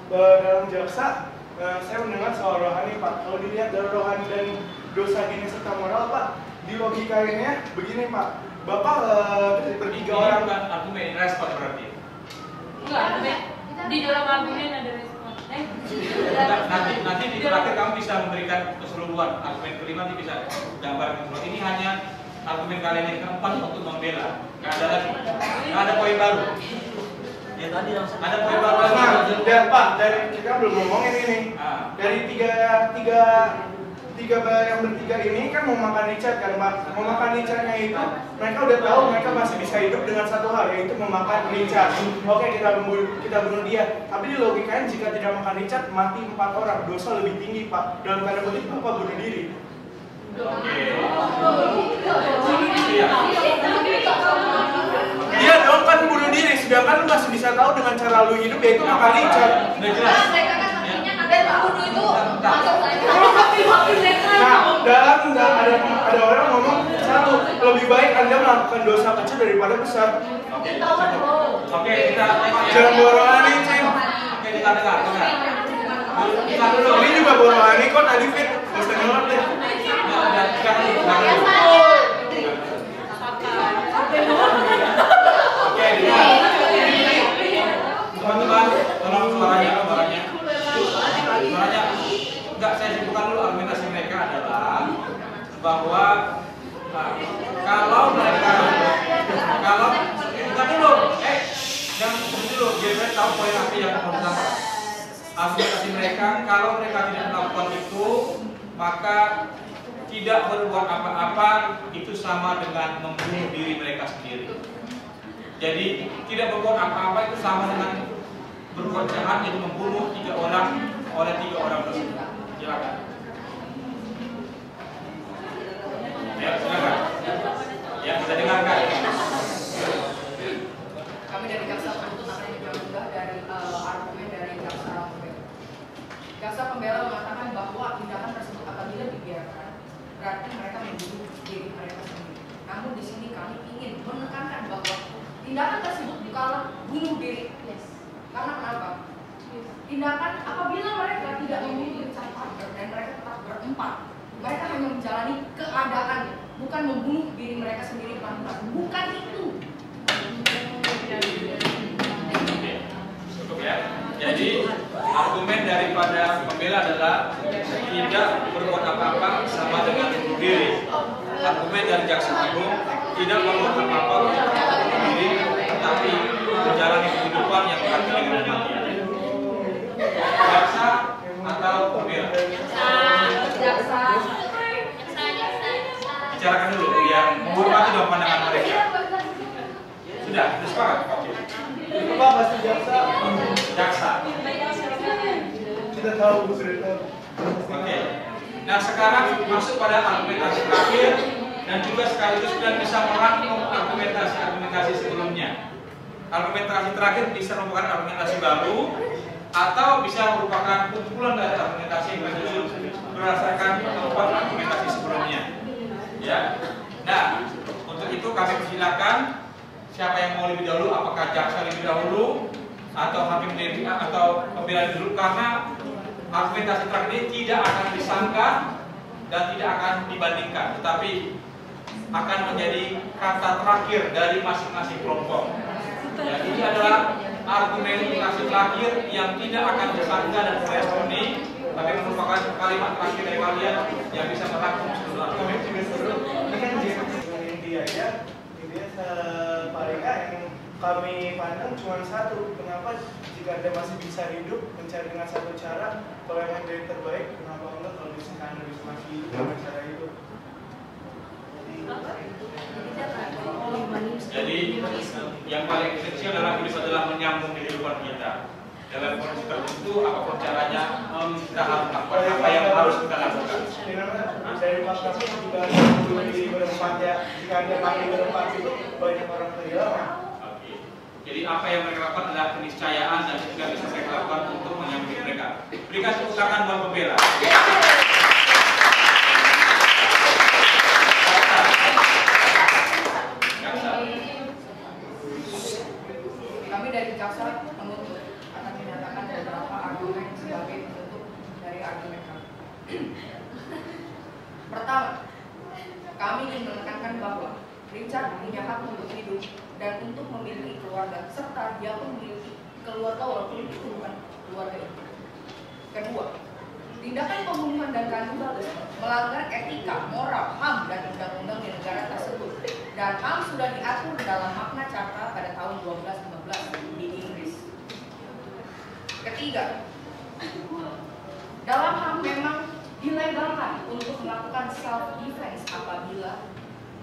Dalam jaksa, saya mendengar soal rohani, Pak. Kalau dilihat dari rohani dan dosa ini serta moral, Pak, di logikanya begini, Pak. Bapak bertiga orang bukan argumen, respon berarti. Enggak, di dalam argumen ada respon. Nanti di terakhir kamu bisa memberikan keseluruhan argumen kelima, nanti bisa gambarkan. Ini hanya argumen kalian yang keempat untuk membela. Nggak ada lagi, nggak ada poin baru. Ya tadi langsung ada poin baru lagi. Dan Pak, dari kita belum ngomongin ini. Dari tiga yang bertiga ini kan mau makan Richard kan, Pak. Mau makan Richardnya itu mereka udah tahu mereka masih bisa hidup dengan satu hal, yaitu memakan Richard. Oke, kita bunuh dia. Tapi di logikanya jika tidak makan Richard mati 4 orang, dosa lebih tinggi, Pak. Dalam tanda kutip Bapak bunuh diri. Iya dong, kan bunuh diri. Sedangkan lu masih bisa tahu dengan cara lu hidup yaitu makan Richard. Udah jelas. Nah, ada orang ngomong satu, lebih baik Anda melakukan dosa kecil daripada besar. Oke, kita jangan borohani, Cing. Oke, kita dengar. Ini juga borohani kok tadi Fit. Gak usah nyolot deh. Oke, teman-teman, tolong suaranya. Enggak, saya simpulkan dulu argumentasi mereka adalah bahwa kalau bukan dulu, jangan dulu, biar tahu poin apa yang mau disampaikan. Argumentasi mereka, kalau mereka tidak melakukan itu, maka tidak berbuat apa-apa itu sama dengan membunuh diri mereka sendiri. Jadi tidak berbuat apa-apa itu sama dengan berbuat jahat, yaitu membunuh 3 orang oleh 3 orang tersebut. Silakan. Ya, silakan. Ya, kita dengarkan. Kami dari jaksa penuntut akan menjawab dari argumen dari jaksa pembela. Jaksa pembela mengatakan bahwa tindakan tersebut apabila dibiarkan berarti mereka membunuh diri mereka sendiri. Namun di sini kami ingin menekankan bahwa tindakan tersebut bukanlah bunuh diri. Karena kenapa? Tindakan apabila mereka tidak membunuh Richard Parker dan mereka tetap berempat, mereka hanya menjalani keadaan, bukan membunuh diri mereka sendiri pelan-pelan. Bukan itu. Cukup ya. Jadi argumen daripada pembela adalah tidak berbuat apa-apa sama dengan bunuh diri. Argumen dari jaksa agung tidak berbuat apa-apa bunuh diri, tetapi menjalani kehidupan yang berarti dengan kematian. Jaksa atau pembela? Jaksa. Bicarakan dulu biar menghormati dong pandangan mereka. Sudah sepakat? Oke. Apa pasti jaksa? Jaksa. Kita tahu, sudah tahu. Oke. Nah, sekarang masuk pada argumentasi terakhir dan juga sekaligus dan bisa merangkum argumentasi sebelumnya. Argumentasi terakhir bisa merupakan argumentasi baru atau bisa merupakan kumpulan dari argumentasi yang disusun berdasarkan keempat argumentasi sebelumnya. Ya. Nah, untuk itu kami persilakan siapa yang mau lebih dahulu, apakah jaksa lebih dahulu atau hakim lebih atau pembela dulu, karena argumentasi terakhir ini tidak akan disangka dan tidak akan dibandingkan, tetapi akan menjadi kata terakhir dari masing-masing kelompok. Ya, ini adalah argumentasi terakhir yang tidak akan disangka dan diresponi, tapi merupakan kalimat terakhir dari kalian yang bisa merangkum seluruh argumen. Intinya paling yang kami pandang cuma satu. Kenapa jika Anda masih bisa hidup mencari dengan satu cara, kalau yang menjadi terbaik, kenapa enggak kalau misalkan Anda bisa masih hidup dengan cara itu? Jadi Jadi yang paling esensial dalam hidup adalah menyambung kehidupan kita. Dalam kondisi tertentu, apapun caranya, kita harus lakukan apa yang harus kita lakukan. Dari fakta juga di berempat ya, jika ada kami berempat itu banyak orang kehilangan. Oke. Jadi apa yang mereka lakukan adalah keniscayaan dan juga bisa mereka lakukan untuk menyambut mereka. Berikan tepuk tangan buat pembela. Kami dari jaksa menuntut akan menyatakan beberapa argumen sebagai penutup dari argumen kami. Pertama, kami ingin menekankan bahwa Richard punya hak untuk hidup dan untuk memiliki keluarga, serta dia pun memiliki keluarga walaupun itu bukan keluarga itu. Kedua, tindakan pembunuhan dan kanibalisme melanggar etika, moral, HAM dan undang-undang di negara tersebut. Dan HAM sudah diatur dalam Magna Carta pada tahun 1215 di Inggris. Ketiga, dalam HAM memang dilegalkan untuk melakukan self defense apabila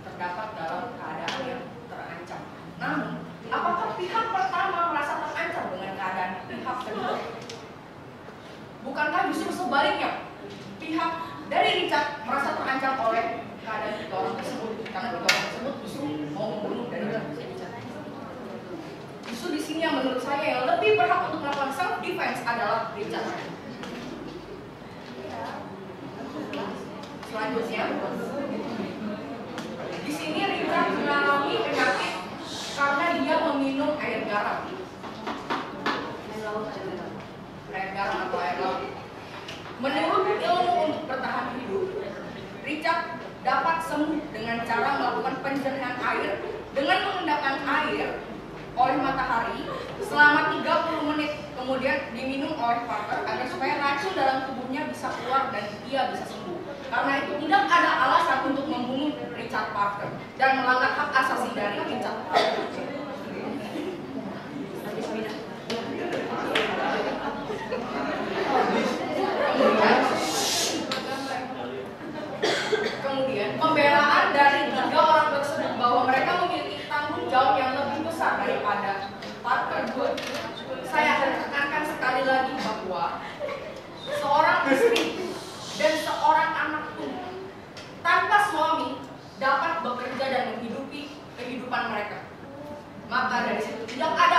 terdapat dalam keadaan yang terancam. Namun, apakah pihak pertama merasa terancam dengan keadaan pihak kedua? Bukankah justru sebaliknya, pihak dari Richard merasa terancam oleh keadaan tiga orang tersebut, karena tiga orang tersebut justru mau membunuh dari Richard. Justru di sini yang menurut saya yang lebih berhak untuk melakukan self defense adalah Richard. Selanjutnya, di sini Richard mengalami penyakit karena dia meminum air garam. Air garam atau air laut. Menurut ilmu untuk bertahan hidup, Richard dapat sembuh dengan cara melakukan penjernihan air dengan mengendapkan air oleh matahari selama 30 menit, kemudian diminum oleh Parker agar supaya racun dalam tubuhnya bisa keluar dan dia bisa sembuh. Karena itu tidak ada alasan untuk membunuh Richard Parker dan melanggar hak asasi dari Richard Parker. Kemudian pembelaan dari tiga orang tersebut bahwa mereka memiliki tanggung jawab yang lebih besar daripada Parker. Saya akan tekankan sekali lagi bahwa seorang istri dan seorang anak tunggal tanpa suami dapat bekerja dan menghidupi kehidupan mereka. Maka dari situ tidak ada